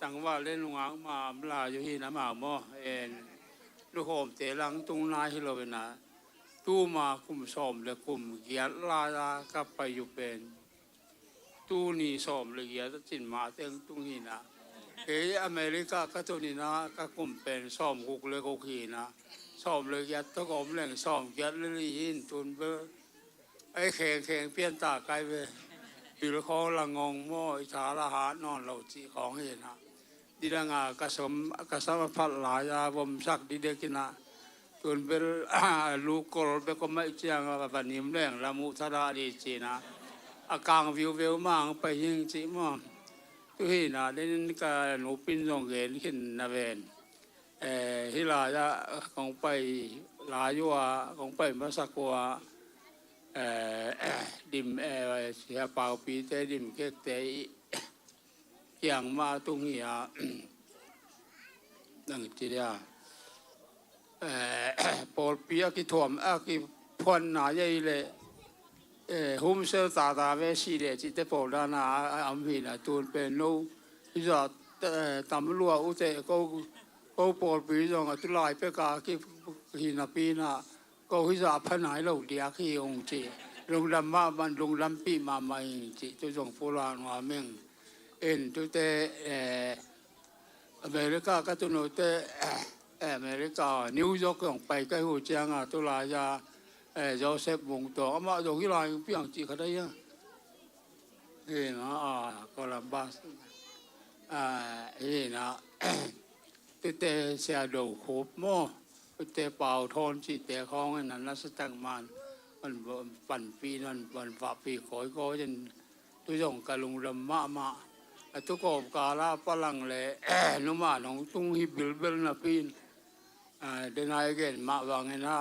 ตั้งว่าเล่นลงอ่างมาลาอยู่ที่น้ำอ่างบ่เอ็นลูกโฮมเตะหลังตรงนายฮิโรเวนะตู้มาคุมสอมและคุมเกียรลาลากับไปอยู่เป็นตู้นี่สอมเลยเกียรจินมาเต็งตุ้งหินะอเมริกาก็ตัวนี้นะก็คุมเป็นสอมกุกเลยกุกหินะสอมเลยเกียรตะกอมแหล่งสอมเกียรเลยยินตุนเบอไอ้แข่งเปลี่ยนตาไกลไปอยู่ละครละงงม้อยชาละหานอนเหล่าจีของเห็นนะดีดังกระสมพัดหลายบมสักดีเด็กนะจนเป็นลูกกอลเป็นก็ไม่เจียงแบบนี้แรงละมุทราดีจีนะอากางวิวมากไปยิงจีมั่งตัวที่น่ะเล่นก็หนูปิ้นส่งเงินขึ้นนาเวนฮิลาจะของไปลายัวของไปมาสักว่า ดิมเสียเปล่าปีแต่ดิมเก็กแต่อย่างมาตรงนี้นั่งจีเดียปอลปีกิถ่วมกิพวนหนาใหญ่เลยหุ้มเสื้อตาเวสีเลยจิตปอลด้านอัมพีนะตูนเป็นโน้ที่จะตำรวจอุเตก็ปอลปีจงตุลายเปกากิหินาปีนะก็ที่จะพันหายเราเดียขี้องจีลงดำมาบันลงดำปีมาไม่จีตัวจงโบราณว่าเมืองตัวเตอเมริกาก็ตัวโน้ตอเมริกานิวยอร์กของไปใกล้หัวเจียงตุลายาโจเซฟวงตัวมาตรงที่ลายพี่อังจีเขาได้ยังนะโคลัมบัสนะตัวเตเสียดูขบโม่ตัวเตเป่าทอนจีเตะของนั่นนัสตังมันปั่นปีนั่นปั่นฝ่าปีขอยก็จนตัวจงกะลุงลำมาทุกคนกาลาพลังเลยนุ่มน้องตุ้งฮิบิลเบลนาปีนเดินอะไรกันมาว่าไงนะ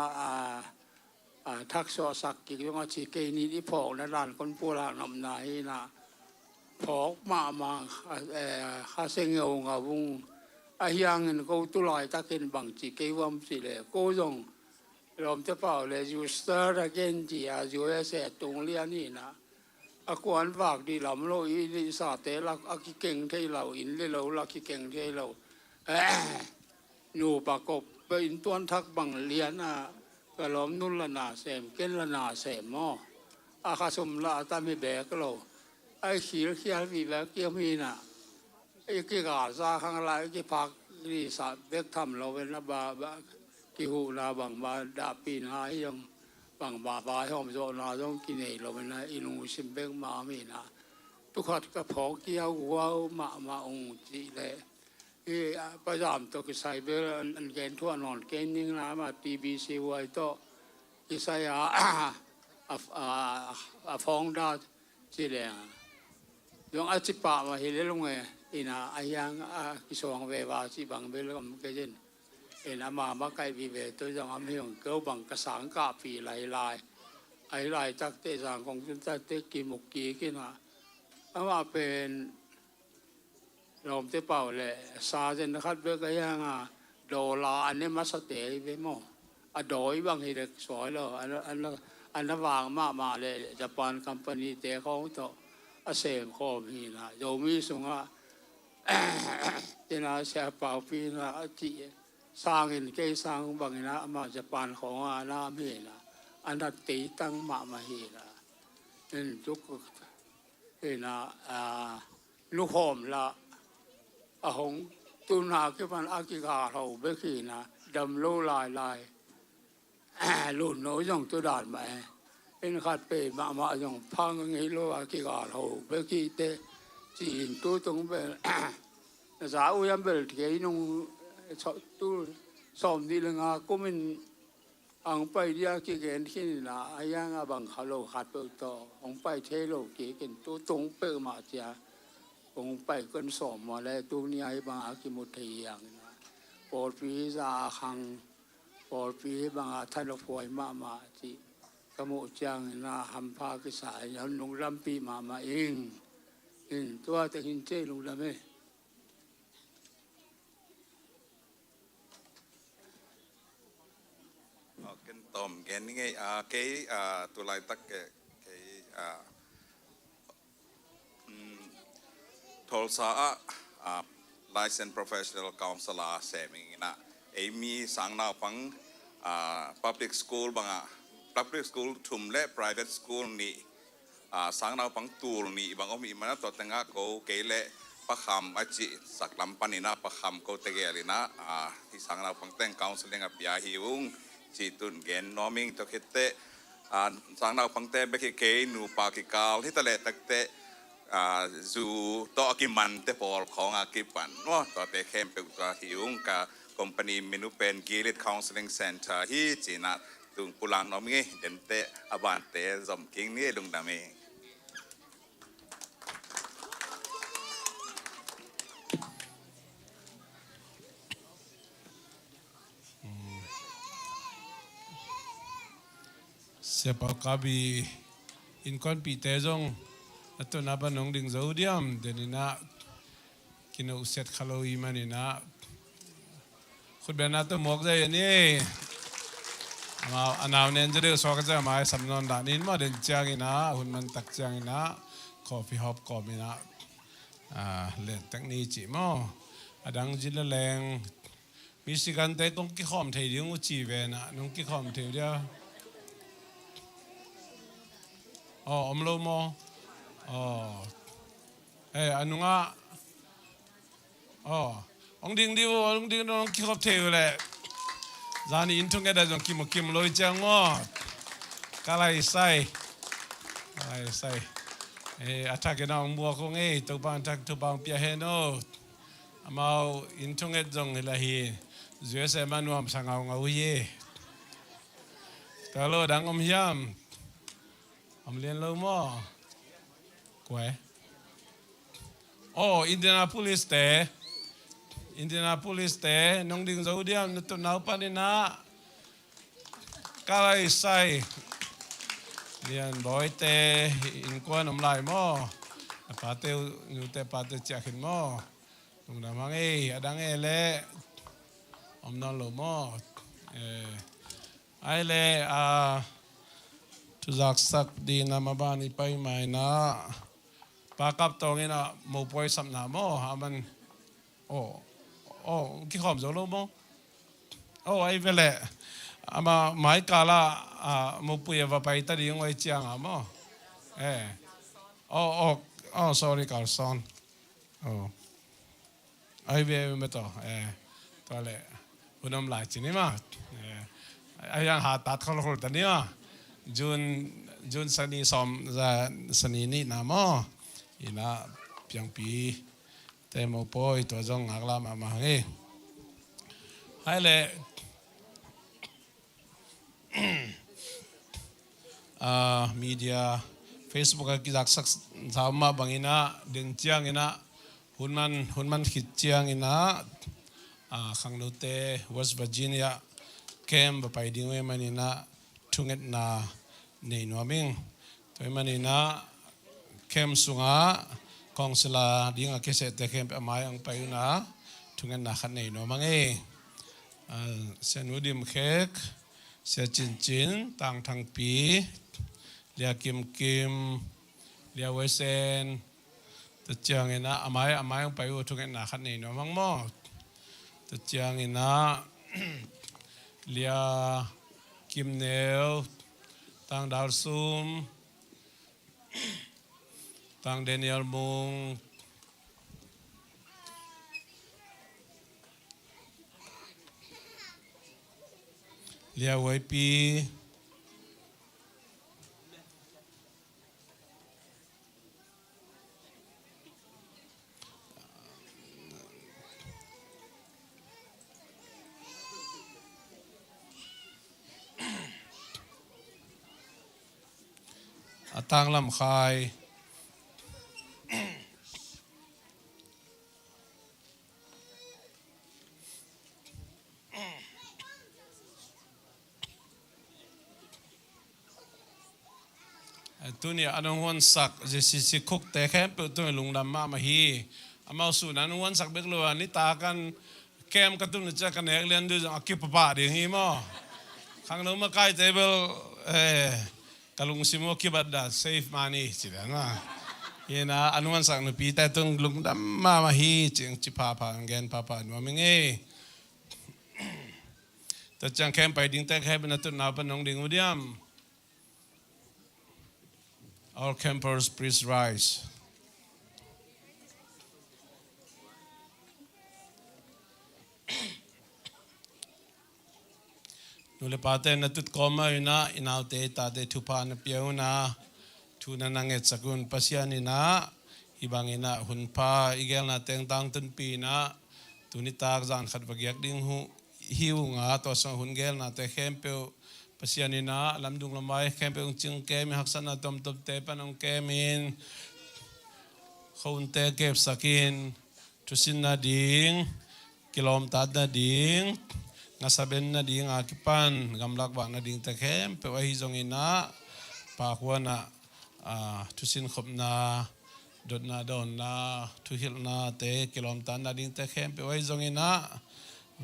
ทักษะสักกิจวัตรชีเกนี่ที่พอกในร้านคนโบราณนำนายนะพอกมาข้าเสียงเอางาวุงไอ้ยังเงินกูตุลายตะเกินบางชีเกวัมสิเลยกูจงลมจะเป่าเลยยูสเตอร์เกนจีอยู่เสตรงเรียนี่นะกวนฝากดีลำโลอีลิสาเตลักกิเก่งที่เราอินเลยเราลักกิเก่งที่เราหนูประกบไปอินตัวนทักบังเลียนก็ล้อมนุ่นละนาเสมเก้นละนาเสมมออาคาสมละตาไม่แบกเราไอ้ขีดเขียนวีแบกเกี่ยวมีน่ะไอ้กี่กาซาข้างไรกี่พักนี่สาเบกทำเราเป็นระบากี่หูนาบังมาดาปีนหายยังบางบาห้องโซนาต้องกินเองเราเป็นอินุสิมเบงมาไม่นะทุกคนก็พอเกี่ยวหัวมาองจีเลยประจำตัวกิสัยเบลอันเกณฑ์ทั่วนอนเกณฑ์ยิ่งนะมาทีบีซีไว้ต่อกิสัยฟ้องได้จีเลยยังอาชีพป่ามาเห็นลงไงอินะอายังกิสวงเววาจีบางเบลก็มันก็เช่นมาไกลวิเวตัวจังอเมริกาบังกระสังกาปีลายไอ้ลายจักเตสังของจุนจักเตกิมุกกีกินะมาเป็นลมเตเป่าเลยซาเจนคัดเบกยังดอลลาร์อันนี้มาสเตย์ไปมั่งดอยบางทีเด็กสวยเลยอันนั้นวางมาเลยญี่ปุ่นคัมพานีเตะเขาต่อเสมข้อมีนะโยมีสุงเจนาเสียเป่าปีนะจีสร้างเงินเกสร้างบางนะมาญี่ปุ่นของน้ามีนะอันนั้นตีตั้งมาเฮนะทุกนะลูกหอมละหงตุนหาที่มันอากิกาเราเบกีนะดำโลลายลุ่นน้อยอย่างตัวด่านมาขัดเปมาอย่างพังงี้โลอากิกาเราเบกีเตจีนตัวตรงเป็นสาวยังเป็นเที่ยนงตัวสอมดีเลยก็มันอังไปเดียกิเกนที่นะอายังบังเขาโลขัดเปิดต่ออังไปเทโลกิเกนตัวตรงเปิดมาเจ้าองไปกันสอบมาแล้วตัวนี้ไอ้บางอากิมุทัยอย่างนะปอดปีซาคังปอดปีบางท่านฟอยมาจีกมุจังนะฮัมพากิสายยันลงรำปีมาเองตัวแต่หินเจลงรำเองกันต้มแกนี่ไงเกยตัวลายตักเกยTulsa licensed professional counselor เสมิงนะมีสังนาปังpublic school บางpublic school ทุ่มและ private school นี่สังนาปังตูลนี่บางก็มีมันตัวแต่งก็เกยและประคำอาจิสักลำปันนี่นะประคำก็เตะเกลินะที่สังนาปังแต่ง counseling กับยาหิวจีตุนเกนน้อมิงตัวคิดเตสังนาปังแต่งไปเกยนูปากิกาลที่ตะเลตักเตจูต่อกิมันเตปอลของอากิปันว่าต่อเตเข้มเป็นตัวหิวกับคอมพานีเมนูเป็นกิลิตคาวน์ซิลิงเซ็นเตอร์ที่จีน่าตุงปุลังน้องมีเดนเตอบันเตจอมกิงนี่ลุงดามี เสียPauKapอินคอนปีเตจงตัวนับน้องดิ่งzouดิมเดนินะกินอุเซตคาโลอีมันนี่นะคุณเบนนัตหมกใจนี่มาอันนั้นเนี่ยจะเรียกสวัสดิ์มาสำนวนด่านินมาเดินจ้างอินะหุ่นมันตักจ้างอินะคอฟฟี่ฮอปกอมินะเล่นตั้งนี้จีมั้งดังจิลแรงมีสิกันแต่ต้องกิขอมเทียงอุจีเวนะน้องกิขอมเทียเดียวอ๋ออมโลโมอ๋ออันนู้นอ่ะอ๋อองดิ่งดิวองดิ่งน้องกิขอมเทียเลยจานี่อินทุงเกดจงกิมลอยจังวะกะไรใส่อาทักกันน้องบัวคงตัวบางทักตัวบางเปียเฮโนมาอินทุงเกดจงเฮลาฮีZCCมันวมสังเอาเงาเย่แต่เราดังยำเรียนเราหม้อกวยโอ้อินเดียนาโพลิสเตน้องดิ่งซาอุดิอัมนุตนาวปานินะกาไลไซเรียนบอยเตอินกวนน้ำลายหม้อปาเตอยู่แต่ปาเตจักหินหม้อตรงนั้นมังดังเล่นอนลมอไอเล่ทุจักสักดีนามาบานีไปไหมนะPauKapตรงนี้นะมูปอยสัมนามอฮามันโอ้กี่ขอมจะลมอไอเวล่มาหมายกาลมูปุยว่าไปตัดยังไว้เจียงมอsorry การสอนไอเวไม่ต่อตัวเล่อุณหภูมิหลายจีนี่มาไอ้ยังหาตัดเขาหลุดตันนี่มาจุนสนีสมจะสนีนี่นะมั้งอีน่าเพียงปีแต่โมปอยตัวจงหักลามาเฮ้ให้เลยมีเดีย Facebook กิจสักสาวมาบางอินะดึงเจียงอินะหุ่นมันขิดเจียงอินะขังโนเตเวสต์เวอร์จิเนียเข้มไปดิ้งเวมันนี่นะทุ่งเอ็ดนาในนัวมิงตัวมันนี่นะเข้มสุงะกองสลาดิ้งอาเกษตรเข้มไปมายังไปนะทุ่งเอ็ดนาขันในนัวมังเสียนูดิมเค้กเสียจินต่างทางปีเลียกิมเลียเวเซนตัวเจียงนะอามายังไปทุ่งเอ็ดนาขันในนัวมังมั้งตัวเจียงอินะเลียกิมเนลต่างดาวซุมต่างเดนิเอลมุงเลียไวปีต่างลำคายตัวนี้อันวันสักZCCคุกแต่แค่เปิดตัวลุงดำมาฮีมาสู่นั้นวันสักเบกลัวนิตากันแคมกระตุ้นจะกันเอกเรียนดูจากกิปปะเดียงฮีมั้งข้างนู้นมาใกล้เทเบิลกลุงซิโมคิบัดดาเซฟมานี่สิเดนะเยนะอันวันสักนุปีแต่ต้องลุงดำมาฮีจึงจิพาเงินพาหนูมิงแต่จังแคมไปดิ้งแต่แค่เป็นตัวนาเป็นน้องดิ้งอุดม All campers please rise นุเลปาเตนตุดคอมาอยู่นะอินเอาเตตาเตทุพานเปียวนะทุนันนังเอสกุลปัสยานินะฮิบังอินะหุนพาอีเกลนะเตงตังตุนปีนะตุนิตากจานขัดบักยักดิ้งหูหิวงาตัวสองหุนเกลนะเตเข้มเปียวปัสยานินะลำดุงลำไม้เข้มเปียวจิงเกมิหักษณะตอมตบเตปนองเกมินเขาอุนเตเก็บสักินทุสินนาดิ้งกิโลมตัดนาดิ้ง ngasaben na ding akipan gamlak ba na ding takhem pe wa hi zong ina pa huana tusin khop na dot na don na tu hil na te kilomtan na ding takhem pe wa hi zong ina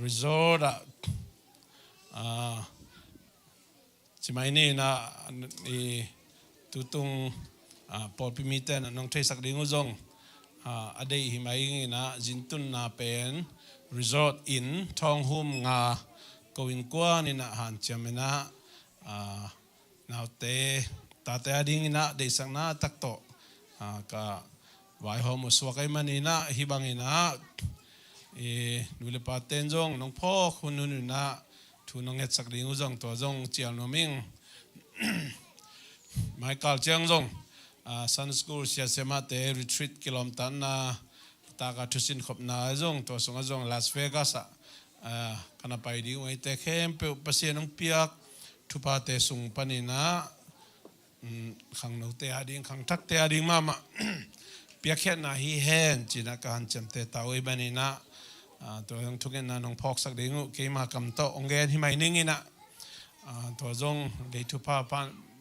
resort chimai ni na i tutung Paupi miten nong thai sak ding uzong adei himai na jintun na pen resort in thong hum nga going kwa ni na han chamena now te ta te ading ina de sang na takto ka vai hom uswa kai manina hibang ina nule pa tenjong nong pho khunun na thu nong het sak ding uzong to jong chial no ming Michael chang jong Sun School sia sema te retreat kilomtan na taka tusin khop na jong to songa jong Las Vegas kana pai di wai te khem pe pasien nong piak thupa te sung panina khang no te ading khang thak te ading mama piak khet na hi hen china ka han chem te tawi banina to jong thuken na nong phok sak dingu ke ma kam to ongen hi mai ningina to jong le thupa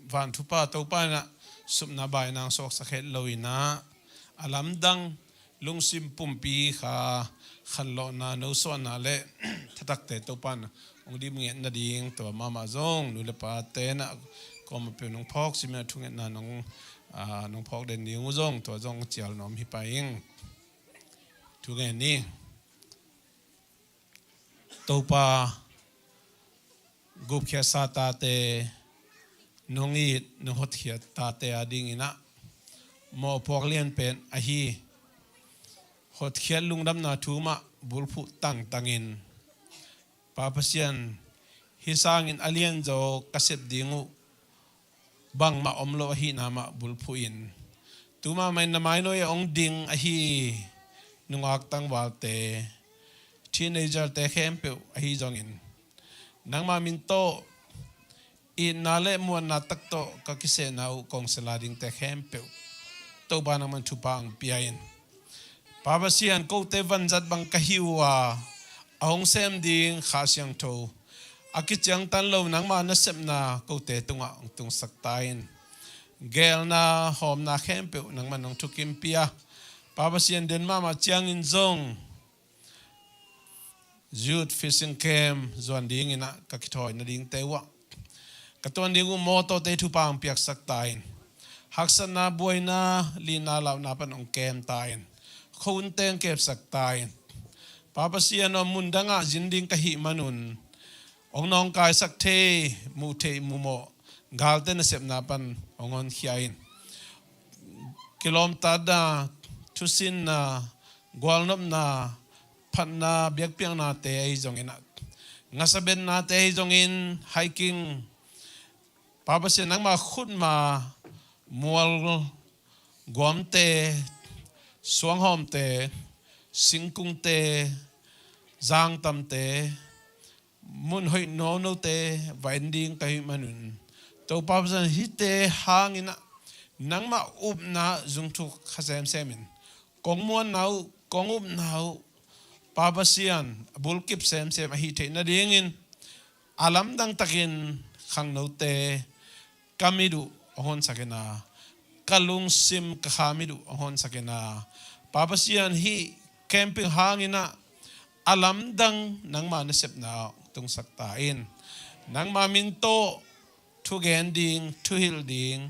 van thupa to pa na sup na bai nang sok sakhet loina alam dang lungsim pumpi kha khan lo na no so na le thatak te to pan ong di mnge na ding to mama zong nu le pa te na kom pe nong phok sim na thung na nong phok den ding zong to zong chial nom hi pa ing thu ge ni to pa gup khe sa ta te nongi no hot khia ta te ading ina mo phok lian pen a hi hot khia lungdam na thuma bulphu tangin pa pasian hi sangin alien zo kasep dingu bang ma omlo hi na ma bulphu in tuma mai na mai no ye ong ding a hi nungak tang wal te teenager te khem pe a hi jongin nang ma min to in nale muan na takto ka kise nau kong selading te khem pe to ba na man thupang piain pabasian ko te van zat bang kahiwa ahong sem ding kha siang tho akichang tan lo nang ma na sep na ko te tunga tung saktain gel na hom na khem pe nang man nong thukim pia pabasian den mama chiang in zong youth fishing camp zon ding ina ka kithoi na ding tewa katon dingu moto te thu pang piak sak tain haksan na boina lina law na pan ong kem tain khun teng kep sak tain papasian no mundanga jinding ka hi manun ong nong kai sak the mu the mu mo galte na sep na pan ongon khiain kilomta da thusin na gwalnop na phan na biak piang na te ai jong ina ngasaben na te ai jong in hiking Papa siya nang makhut ma mual guam te suang hom te singkung te zang tam te mun hoi no te winding kai manun to papa siya hite hangina nang ma up na zung thuk khasem semin kong muan nau kong up nau papa siya bulkip sem sem hite na dingin alam dang takin khang no te kamidu ohon sakena kalung sim khamidu ohon sakena papasian hi camping hangina alam dang nang ma nasep na tung saktain nang ma minto thugen ding thuhil ding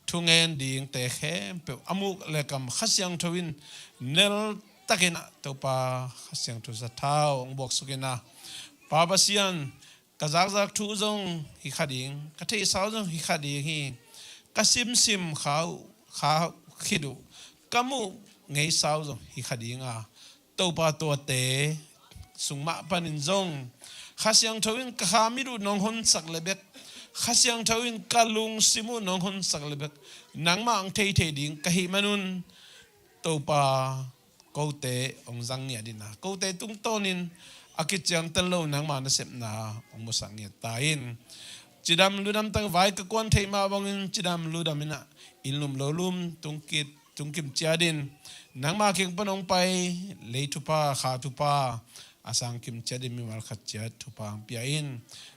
thungen ding te khem pe amuk lekam khasyang thowin nel takena topa khasyang thu sa thau ong bok sukena papasian kazak thu zong hi khading ka thei sau zong hi khading hi kasim sim khau kha khidu kamu ngei sau zong hi khading a to pa to te sungma panin zong khasyang thawin ka khamiru nong hon sak lebek khasyang thawin kalung simu nong hon sak lebek nangma ang thei thei ding ka hi manun to pa ko te ong zang nia dina ko te tung tonin akichang talo nang ma na sep na ong musang nge tain chidam ludam tang vai ka kon thei ma bangin chidam ludam ina inlum lolum tungkim chiadin nang ma king panong pai le thupa kha thupa อาสังคิมเจดิมิวัลขัดเจดทุปางเปียอิน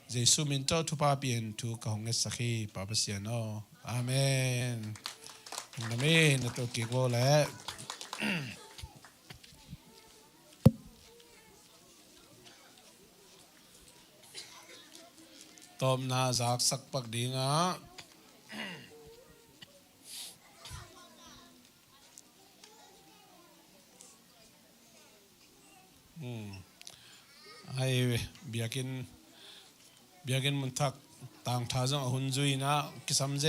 เจสุมินโตทุปาเปียนทุกหงเอสกีปาปเสียโนอาเมนอาเมนนตัวกิโกและตอมนาจากสักปักดีงะให้เบียกินมันทักต่างท่าจงหุ่นจุยนะกิสามเจ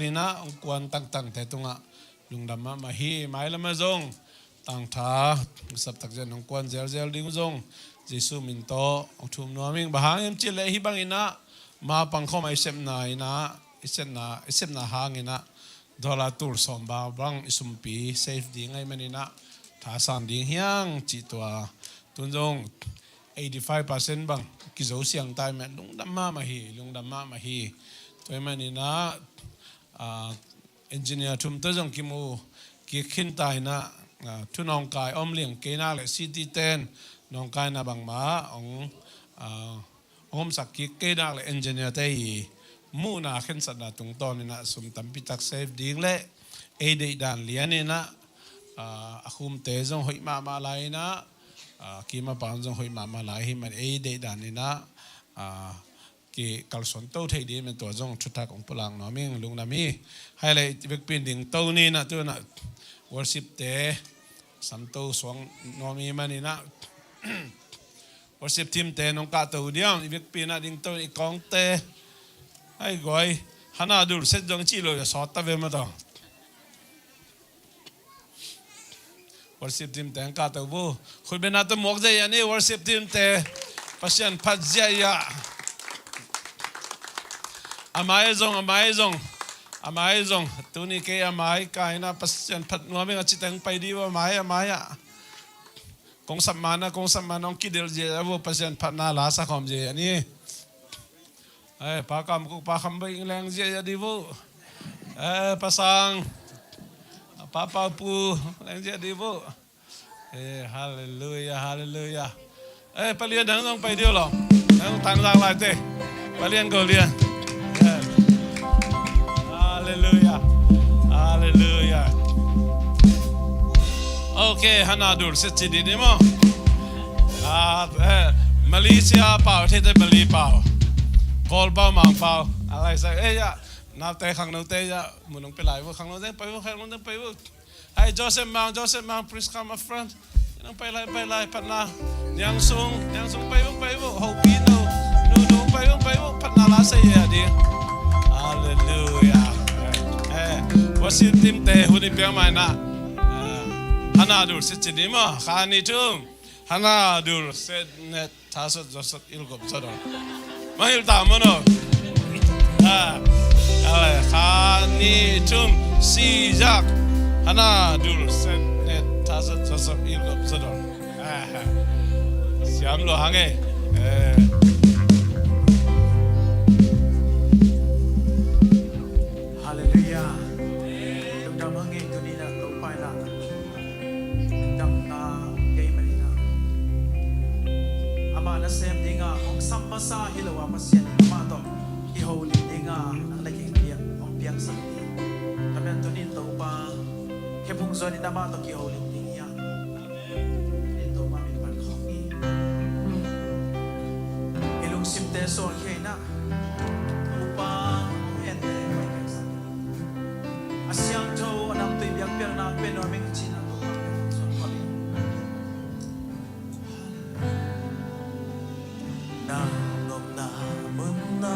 ลนะองควันตั้งแต่ตรงอ่ะลุงดำมาฮีไม่ละมาจงต่างท่าสับตักเจนองควันเจลดิ้งจงเจสุมินโตองทุ่มนัวมิงบางยังจิเลฮีบางอินะมาปังข้อมาอิเซมนาอินะอิเซมนาหางอินะดอลลาร์ตูร์สอมบาบังอิสุมปีเซฟดิ้งไงมันอินะท่าสันดิ้งยังจิตัวตุนจง85% บางกิโซเสียงตายแม่ลุงดำมาฮีตัวมันนี่นะเอนจิเนียร์ทุ่มตัวจงกิมูกิขึ้นตายนะทุนน้องกายอมเลี้ยงเกน่าเลยซิตี้เต้นน้องกายนะบางมาองสักกิเกน่าเลยเอนจิเนียร์เตยมูนาขึ้นสัตว์ตรงตอนนี้นะสมตั้มพิทักษ์เซฟดิ้งเล่เดย์ด่านเลี้ยนี่นะคุมเตจงหอยมาลายนะกีมาปานจงหอยมาลายให้มันเดย์ด่านนี่นะกีกัลสนโต้ไทยดีมันตัวจงชุดทักของพลังน้อมิงลุงนามีให้เลยเวกเป็นดิ่งโต้นี่นะตัวน่ะวอร์ชิปเตสัมโต้สวงน้อมีมันนี่นะวอร์ชิปทีมเตน้องกาตัวเดียวเวกเป็นนะดิ่งโต้อีกองเตให้ก้อยฮันนาดูเสร็จจงจีโร่จะสอดตะเวมาต่อworship team แต่งกาตัวบูคุณเป็นนักมกใจยันนี่ worship team แต่พัชยันพัดใจยะอามายจงตัวนี้แกอามายกายนะพัชยันพัดนัวไม่งั้นจิตแต่งไปดีว่าอามายอะกงสัมมาน้องคิดเดียวเจ้าบูพัชยันพัดน่าลาสักคำเจ้านี่ปากคำไปอิงแรงเจ้าดีบูภาษาPapa pu lang jadi bu. Hallelujah. Palian dang dong pai dio lo. Dang tang lang lai te. Palian go lian. Hallelujah. Okay, hanadur setidi ni mo. Malaysia pau te Bali pau. Kol pau mang pau. Alai sai ya.นับแต่ขังนับแต่ยะมุนงไปหลายว่าขังนับแต่ไปว่าขังนับแต่ไปว่าไอ้โจเซฟมัง please come my friend ยังไปไล่พัดนายังส่งไปว่าฮอปีนูไปว่าพัดนาลาเสียดีฮาเลลูยาว่าสิทีมเตะหุ่นเปียงไม่นะฮานาดูสิจิดีมั้งข้านี่ทุ่งฮานาดูเสร็จเน็ตท้าสุดอิลกบสุดมาอิลตามมันเนาะข้านี่ทุ่มซีจักฮานาดูเซนเนตท้าสุดอิลกับสุดเสียมโลหังฮาเลลูยาลุงดำหังตัวนี้นะตัวไปละดำนาเกย์มันนะอามานะเซมดิงาองซัมมาซาฮิโลวามาเซียนมาต่อฮิโฮลีดิงาอะไรกิyang sakti, tapi antu ni tahu pa, kepung zon ni nama tu kihau ling yang, ni tahu pa min pan kau ni, ilung sim te sol kaya na, upa ente mai sakti, asyang tahu anam tu yang piang nak penor ming cina tu pa zon kali, na nom na muna.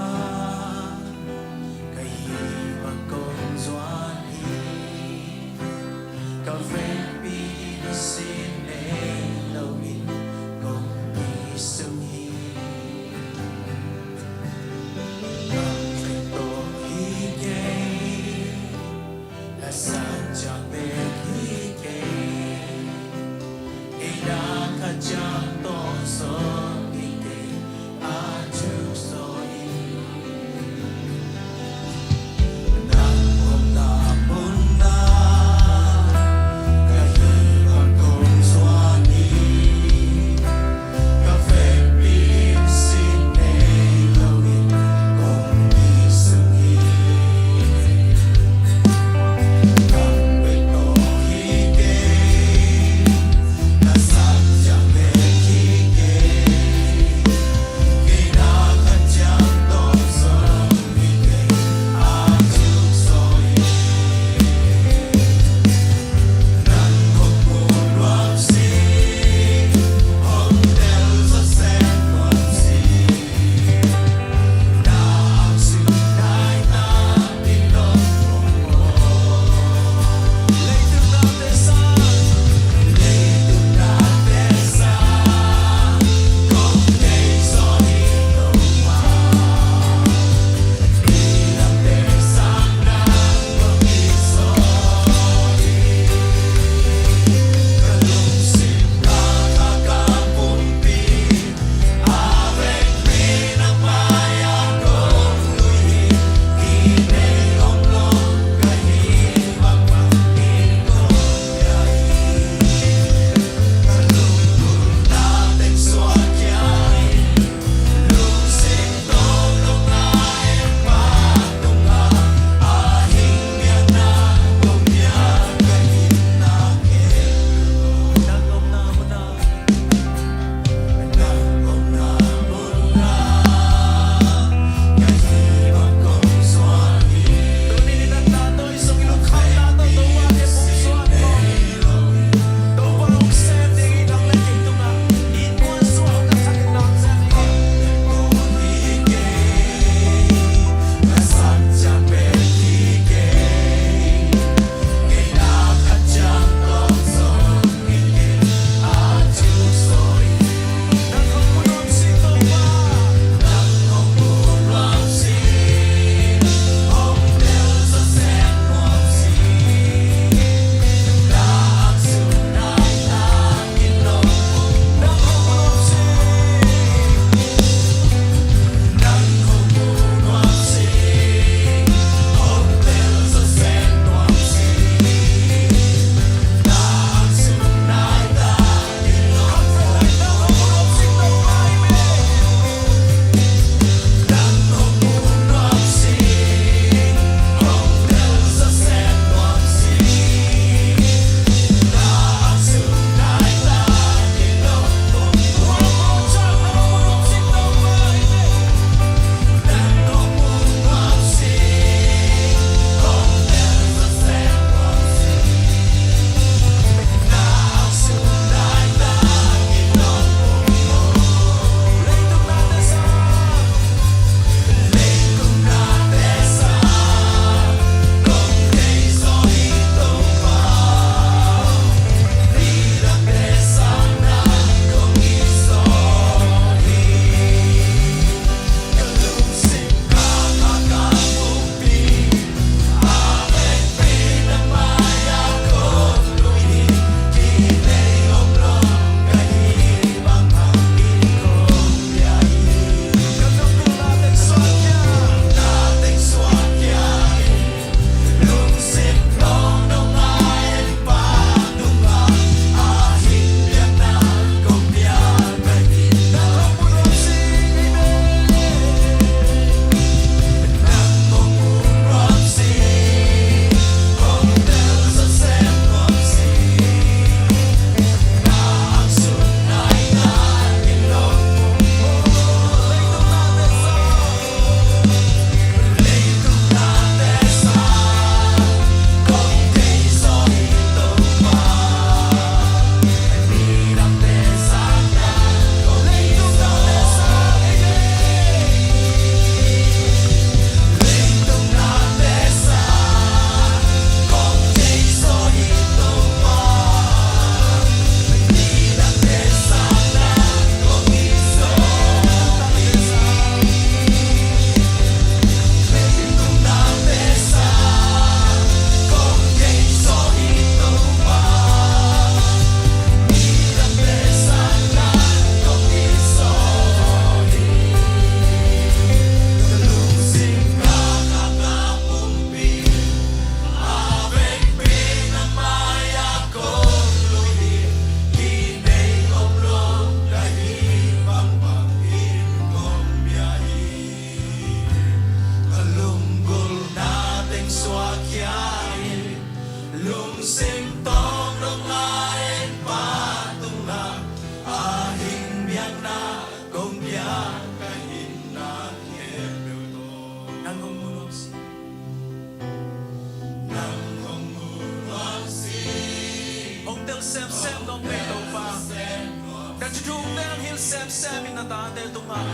sa amin na dahil dumaan.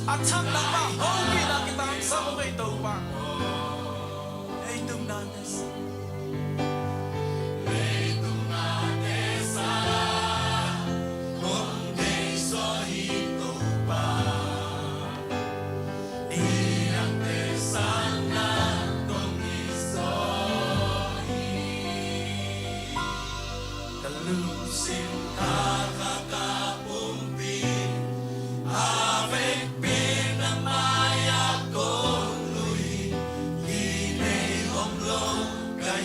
At hanggang mahawin na kitang sa mga ito pa. Ay dumnanes. Hãy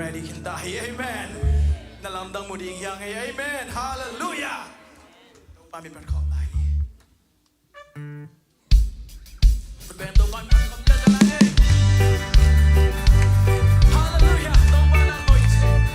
ready kintahi amen nalamdang mo ding yang amen hallelujah pami pan khom lai Bem do pan pan khom da la hallelujah dong pan ang noite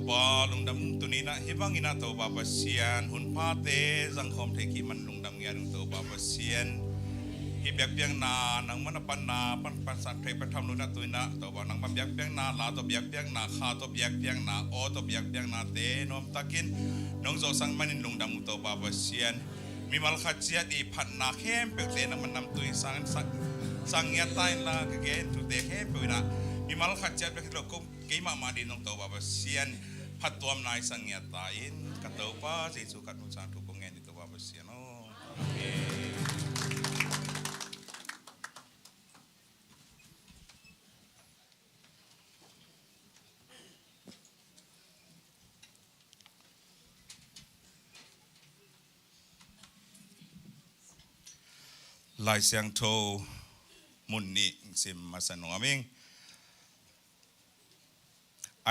ba lung dam tu ni na hebang ina to ba pasian hun pa te jang khom the ki man lung dam ya lung to ba pasian hi byak piang na nang man pan na pan pan sa thai pa tham lu na tu na to ba nang ma byak piang na la to byak piang na kha to byak piang na o to byak piang na te nom takin nong zo sang manin lung dam to ba pasian mi mal kha chia di phat na khem pe te nang man nam tu sang ya tai la ke tu te khem pe na mi mal kha chia pe lo ko ke ma ma di nong to ba pasianพัดตัวมนายสังเกตตาอินกัตโตป้าเจสุกัดนุสานทุกงานในตัวบาเสียโนลายเสียงโทมุนนิสิมมาสนอมิง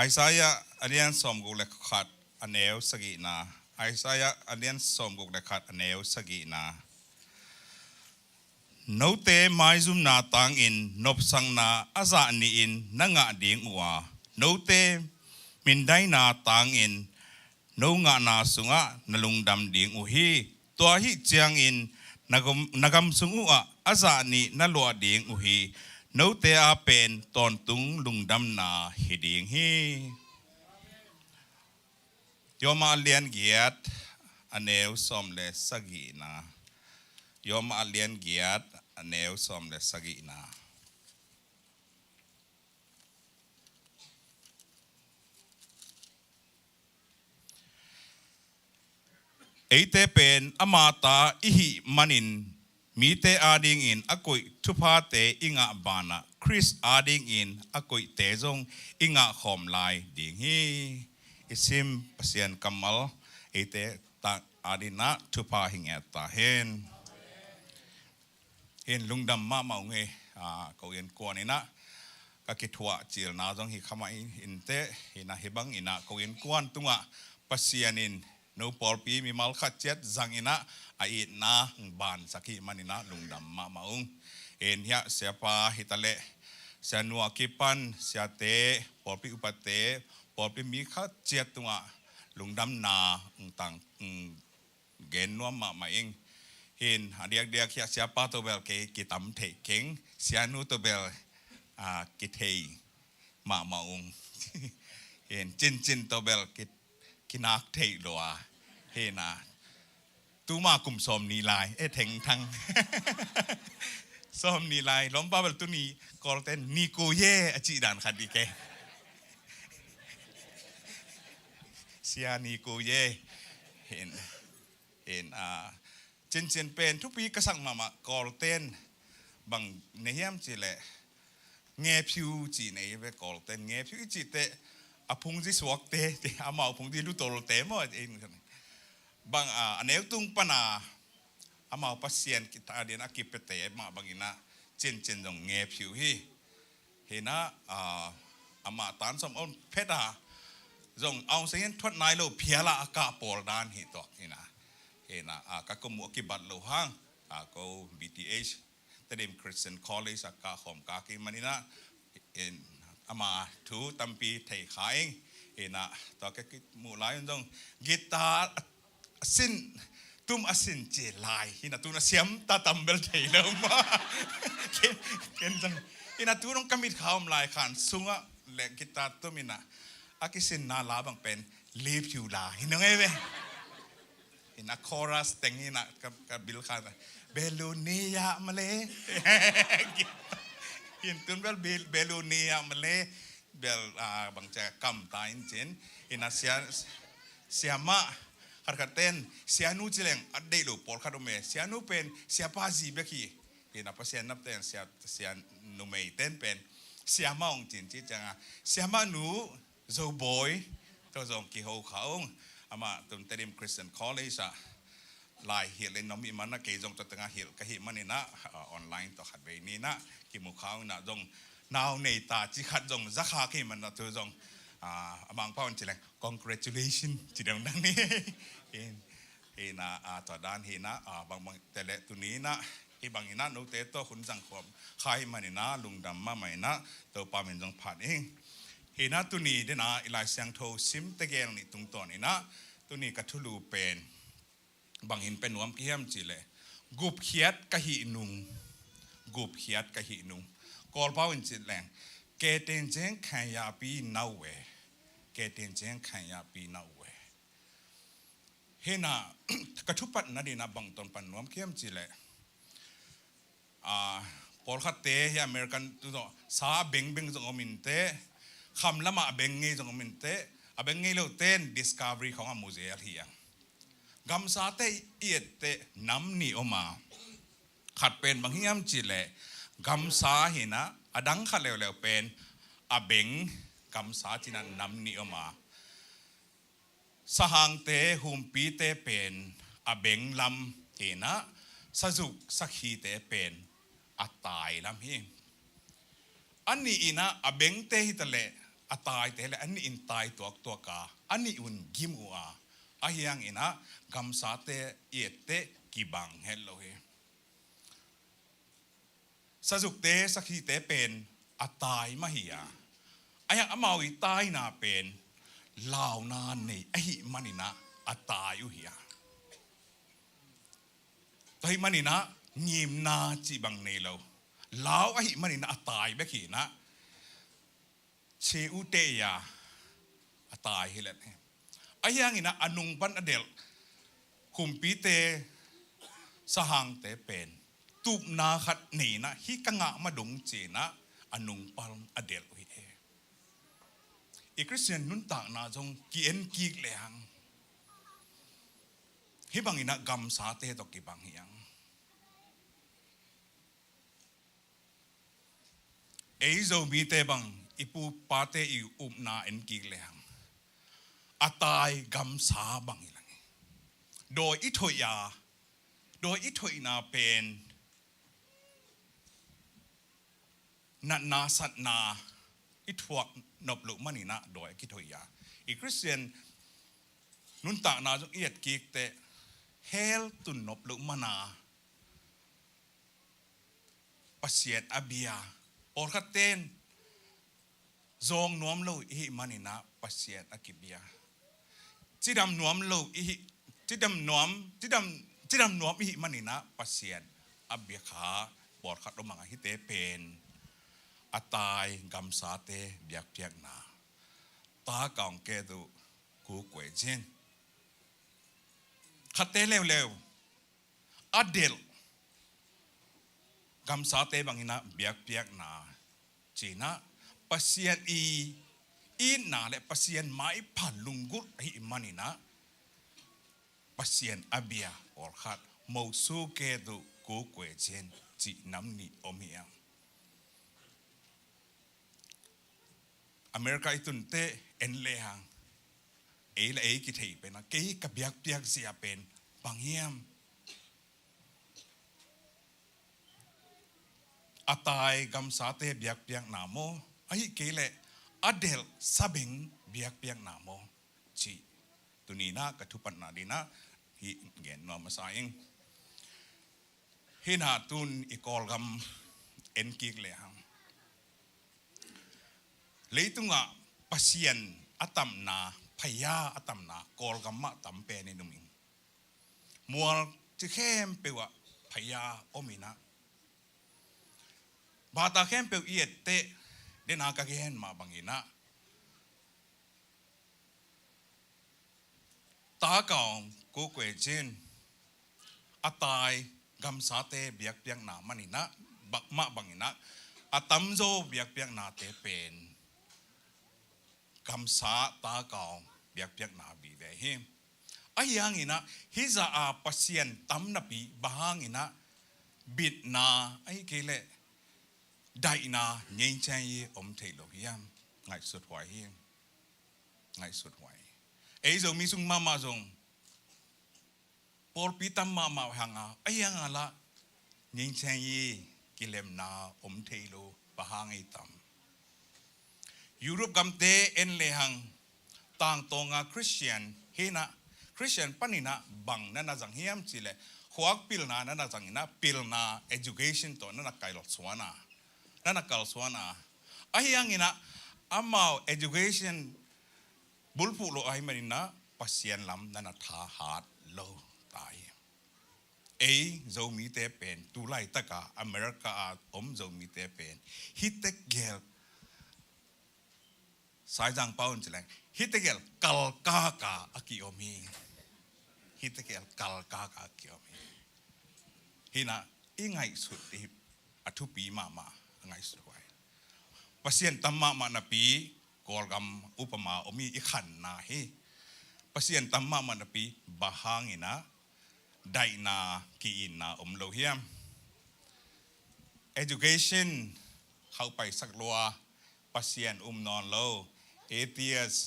ไอซายะอันนี้สมกุลขัดอันเอวสกีนาไอซายะอันนี้สมกุลขัดอันเอวสกีนาโนเตไมซุมนาตังอินนบสังนาอาจารย์อินนังอาดิงวัวโนเตมินได้นาตังอินโนงานาสุงะนลุงดำดิงอุฮีตัวฮิเจียงอินนักมสุงอุอาจารย์นลัวดิงอุฮีโนเตอาเป็นตอนตุงลุงดำนาฮิดิงฮียอมาเลียนเกียรติอันเอวสมเลสกีนายอมาเลียนเกียรติอันเอวสมเลสกีนาเอเตเป็นอมาตาอิหิมันินมีเตอาดิงอินอกุยทุพาเตอิงะบานะคริสอาดิงอินอกุยเตจงอิงะขอมลายดิงฮีอิซิมเปเซียนกัมมัลเอเตตาอาดินะทุพาหิงเอตาเห็นลุงดำมาเมาเงเขาเห็นกวนนี่นะก็คิดว่าจีลนาจงฮิขมาอินเตหินะฮิบังอินะเขาเห็นกวนตุงะเปเซียนินนูปอลปีมีมัลขัดเจ็ดจังอินะไอ้นาบานสักมันนะลุงดำมาเมาเอ็นเฮียเสียปาฮิตาเลเสียนัวกิปันเสียเตปอลปีอุปเตปอลปีมีขัดเจ็ดตัวลุงดำนาต่างเกณฑ์นัวมาเองเห็นเดียกเฮียเสียปาตัวเบลกิตำเทเข่งเสียนูตัวเบลกิเทมาเมาเห็นจินตัวเบลกินักเทลัวเห็นนะตูมากลุ่มสมนีลายเถงทังสมนีลายล้มบ้าแบบตัวนี้กอลเต้นนีโกเย่อจิดานขัดดีแกเสียนีโกเย่เห็นเจนเป็นทุกปีก็สั่งมากอลเต้นบางในเฮียมจีแหละเงียผิวจีในไปกอลเต้นเงียผิวจีเตะอพุงจีสวกเตะอามาพุงจีรู้ตัวเตะหมดเองบางอันนี้ตุ้งปนาอามาพัศยันกิตาเดียนอากิเปเตะมาบางอินะเจนจงเงียผิวฮีเห็นนะอามาตานสมองเพชรจงเอาเสียงทวดนายโลเพียละอากาปอลดานหิตอกเห็นนะก็กมัวกิบัดโลหังก็ BTH แต่เดิมคริสเตียนคอลเลจกาขอมกากิมันนี่นะอามาถูตั้มปีไทยขายนะต่อแกมูลายตรงกีตาร์สินตุ้มอสินเจลายฮินาตุนเสียมตาตัมเบลไทยแล้วมาเก่งจังฮินาตุนกำมิดข้าวลายขันสุงะเล็กกีตาร์ตุ้มินะอากิสินนาลาบังเป็นลีฟยูลาฮินังไงเว้ฮินาคอรัสแต่งฮินะกับบิลคาร์เบลูนียามาเลยฮินตุนเบลูนียามาเลยเบลบางจากกำตายจริงฮินาเสียมาharkaten sianu cileng adai lu pol kadome sianu pen siapa sih beki ina pasien napten sianu mei ten pen siapa ong cinci jangan siapa nu zo boy to zong ki ho khaung ama tum terim Christian College lai hil le nomi mana ke zong to tengah hil ka hi manina online to khat be ni na ki mu khaung na zong naw nei ta chi khat zong zakha ki man na to zong amang paun cileng congratulations ci dang dang ni naต่อด้านนะบางแต่ละตัวนี้นะบางนะนุเตโต้คุณสังคมใครมันนะลุงดำมาใหม่นะตัวปาเป็นจงผ่านเองนะตัวนี้เดนะอีไลเสียงโทซิมตะเกียงนี่ตรงตัวนี้นะตัวนี้กัทุลูเป็นบางหินเป็นหัวเขี้ยมจีเลยกุบเขียดกะหินุงกุบเขียดกะหินุงกอลพาวินจีแรงเกเตนเจงขันยาปีนาเวเกเตนเจงขันยาปีนาเวเฮน่ากระทุปัดนาดีนาบังตอนปันนวมเข้มจีเลยพอขัดเตะที่อเมริกันตัวสาเบงเบงจงอมินเตะคำละมาเบงเงยจงอมินเตะเบงเงยเราเต้น discovery ของมูเซียที่ยังกำสาเตะเอียดเตะน้ำนี่ออกมาขัดเป็นบางที่ยามจีเลยกำสาเห็นนะดังขัดเร็วๆเป็นเบงกำสาจีนั้นน้ำนี่ออกมาสหางเตหุมปีเตเป็นเบงลำเห็นนะสะจุกสักขีเตเป็นตายลำเฮงอันนี้อินะเบงเตหิตะเลตายเตเลอันนี้อินตายตัวกาอันนี้อุนกิมัวเฮียงอินะกำสาเตเอียเตกิบังเฮลโลเฮสะจุกเตสักขีเตเป็นตายมาเฮียยังมาวิตายนาเป็นลาวนานนี่ไอ้มันนี่นะตายอยู่เฮียแต่มันนี่นะยิมนาจีบังเนลลาวไอ้มันนี่นะตายเบกีนะเชอุเตียตายเฮเลนไอ้ยังนี่นะอนุงปันอเดลคุมปีเตสหังเตเป็นตุบนาขัดนี่นะฮิกังะมาดงเจนะอนุงปันอเดลวิเออีคริสเตียนนุนต่างนาจงกีเอ็นกีกเลยหังฮิบังอินะกำสาเตตกิบังเฮียงโจมีเตบังอิปูปาเตอิอุมนาเอ็นกีกเลยหังตายกำสาบังอิลังโดยอิทอยาโดยอิทอยนาเป็นนาสัตนาอิทวกนบลุมันนี่นะโดยกิทอยาอีคริสเตียนนุนตากนาจงเอียดกีกเตเฮลตุนนบลุมานาปัสเซียนอเบียโอคัตเตนจงนวมโลอีมันนี่นะปัสเซียนอากิเบียจิดำนวมโลอีจิดำนวมอีมันนี่นะปัสเซียนอเบียขาบอดขัดลมังฮิเตเป็นตายกำสาเตเบียกเพียกนาตากองเกตุกูกวยเจนขัดเตเร็วเดลกำสาเตบางอินะเบียกเพียกนาจีนะปัสเซียนอีนาและปัสเซียนไม้ผ่านลุงกุดหิมันนี่นะปัสเซียนอเบียอร์ขัดมูสูเกตุกูกวยเจนจีน้ำนี่อมียังอเมริกาตุนเตเอ็นเลหังละกิเทเป็นนะเกยกับเบียกเสียเป็นบางเยี่ยมตายกำสาเตเบียกนาโมไอ้เกยเลยเดลซาบิงเบียกนาโมจีตัวนี้นะกระทุปันนาดีนะฮิเกนนอมาสายเองเฮ ฮินาตุนอีกอลกำเอ็นกิกเลยฮังเลยตุงะปัสยันอัตมนาพยาอัตมนากอลกำมะตัมเปนินุมิงมัวจะเข้มเปวะพยาโอมินะบาตาเข้มเปวเอียดเตเดนากะเกนมาบังอินะตาเก่ากูเกวจินอัตายกำสาเตเบียกเปียงนามันอินะบักมะบังอินะอัตัมโจเบียกเปียงนาเตเป็นกำสาตาเก่าเบียกเปียงนาบีเวหิมไอ้ยังอินะฮิซาอาปัสยันตัมนบีบางอินะบิดนาไอ้เกเลได้นาเงินใจอมเทโลฮิยามไงสุดหวายฮิมไงสุดหวายไอ้จงมีสุงมาจงปอลปีตัมมาหังอาไอ้ยังละเงินใจกิเลมนาอมเทโลบางไอ้ตัมยุโรปกำเตเอ็นเลหังต่างตรงอาคริสเตียนเฮนะคริสเตียนปนินะบังนั่นน่ะจังเฮียมจิเลขวากพิลนานั่นน่ะจังนะพิลนา education ตัวนั่นน่ะไกลสวนานั่นน่ะไกลสวนาไอ้ยังอินะอามา education บุลพูโลไอ้มันนะปัสยันลำนั่นน่ะท่าหาดโลตายเอ้จะมีเตเป็นตุไลตะกาอเมริกาจะมีเตเป็นฮิตเตเกลสายจังเป้าจิเลฮิตเกลกัลกากาอากิโอมีฮิตเกลกัลกากาอากิโอมีฮินะอีไงสุดที่อัทุปีมาไงสุดไว้ปัสยันตัมมานาปีกอลกัมอุปมาอมีอีขันนาฮีปัสยันตัมมานาปีบาฮังอินะได้นากีอินนาโลหิม education เข้าไปสักลัวปัสยันนอนโลatheist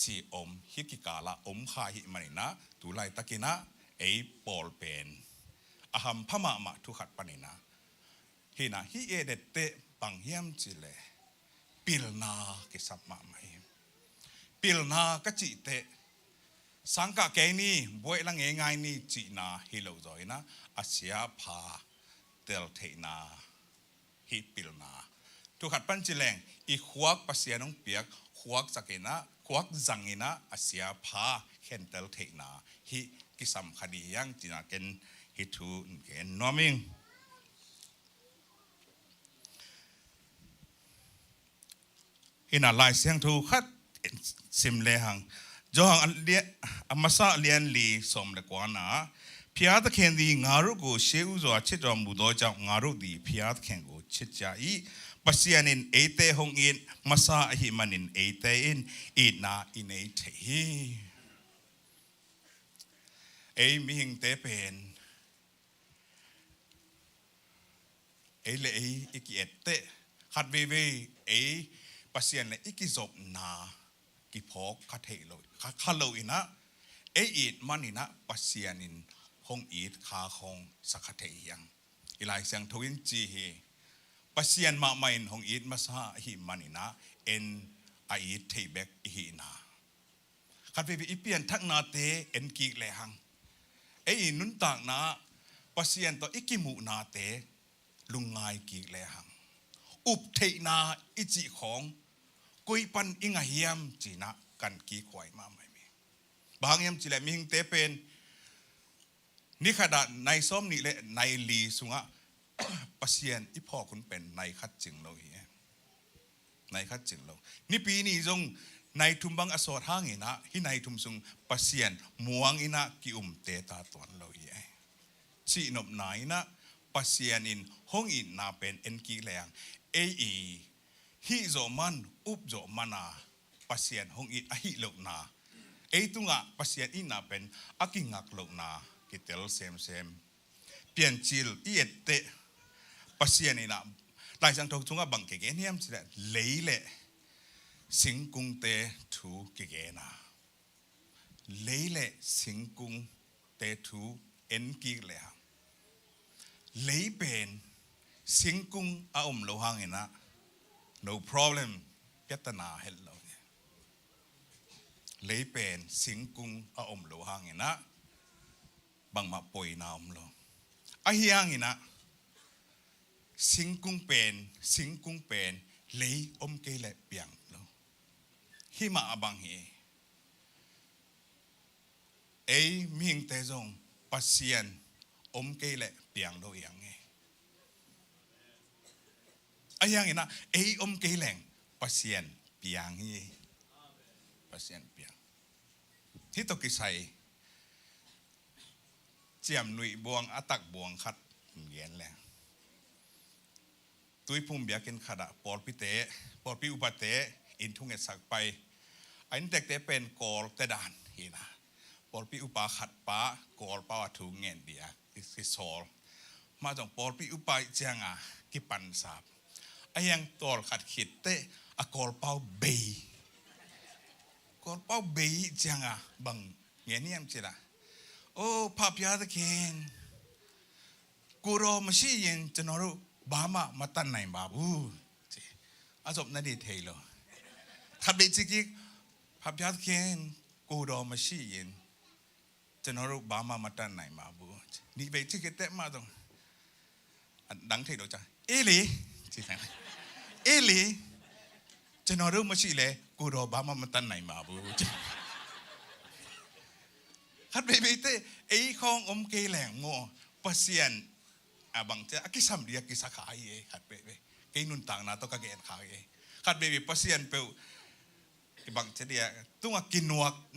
ที่ฮิกิกาละข้าหิมันนะตุไลตะกินะปอลเป็นอาหัมพม่ามาทุขัดปนินะฮินะฮิเอเดเตปังเฮียมจิเลปิลนากิสับมาไม่ปิลนากจิเตสังกะเกนี่บวยละง่ายนี่จีนาฮิโลจอยนะอาเซียพาเตลเทนาฮิปิลนาทุกขัดปันจิเลงอีขวกปัสยานงเปียกขวกสักนะขวกจังอินะอาเซียพาเข็นเตลเทนาฮิกิสัมคดียังจีนาเกนฮิทูเกนนอมิงอินาลายเสียงทูขัดซิมเลหังจอหังอันเลียอามาซาเลียนลีสมเลกวานาพิอาตเข็นดีงารุกูเชอุจวาชิดรมุดอจากงารุดีพิอาตเข็นกูชิดใจปัสยานินเอเตหงอินมาซาหิมันินเอเตอินอินาอินเอเทมีหิงเตเป็นเลอีกิเอเตขัดเวปัสยานเลอีกิจบนากิพอกขัดเฮโลขัดโลอินะอิดมันอินะปัสยานินหงอิดขาหงสักขัดเฮยังอีไลเสียงทวินจีเฮปัสยันมาไม่ของอีดมาซาหิมันอินะอีดเทเบกอีนาขัดไปอีเปียนทักนาเตกิกเลหังนุนต่างนาปัสยันต่ออีกิมุนาเตลุงไงกิกเลหังอุบเทนาอิจิของกุยปันอิงเฮียมจีนะกันกีควายมาไม่มีบางยามจีเลมิงเตเป็นนี่ขนาดในซ้อมนี่เลในลีสุงะปัสยันอีพ่อคุณเป็นในคัดจึงเราเฮียในคัดจึงเรานี่ปีนี้จงในทุมบังอสอดห้างอินะที่ในทุมซุงปัสยันม่วงอินะกิเตตาตอนเราเฮียชีนบไหนนะปัสยันอินห้องอินนาเป็นกีแรงฮิโจมันอุบโจมานาปัสยันห้องอินฮิโลนาตุงะปัสยันอินาเป็นอากิงักโลนากิเตลเซมเปลี่ยนจิลเตปัสยันอินะหลายสังทกจุงะบังเกเกนี่ยมสิเลสิงกุงเตทูเกเกนาเลสิงกุงเตทูกิเลหเลเป็นสิงกุงโลหังอินะ no problem ยัตนาเฮลโลเลเป็นสิงกุงโลหังอินะบังมาป่วยนามโล ayang ina singkung pen lei ke le piang lo hima abang hi ei ming te zong pasien ke le piang lo yang e ayang ina ei ke leng pasien piang hi pasien piang hi to ki sai chiam nui buang atak buang khat yen leตุยพุ่มเบียกินขดาปอลพิเตปอลพิอุปเตอินทุ่งเอสักไปอันเด็กเตเป็นกอลเตดานฮีนะปอลพิอุปาขัดป้ากอลป้าถุงเงินเดียกิสอลมาจากปอลพิอุปาเจียงอ่ะกิปันสาบไอยังตอลขัดขิดเตอกอลป้าเบย์กอลป้าเบย์เจียงอ่ะบังเงี้ยนี่ยมจีละโอ้ภาพยาตะเคนกูรอมาชี้เย็นจะนอรุบามามาตันไหนบาบูอาจบนั่นดีเทลทับเด็กจิกิพับยาดเคนกูรอมาชี้เย็นจะนรุบามาตันไหนบาบูนี่ไปจิกิเตะมาตรงดังเทลจ้ะเอลีจิไหนเอลีจะนรุมาชี้เลยกูรอบามาตันไหนบาบูฮัดไปเตะไอ้ของเกแหลงโง่เปอร์เซียนบางเจ้ากิสัมเรียกิสักขายขัดเบเบกินุนต่างนาต้องกเกณฑ์ขายขัดเบบีปัสเซียนเปลบางเจ้าเดียต้องกิน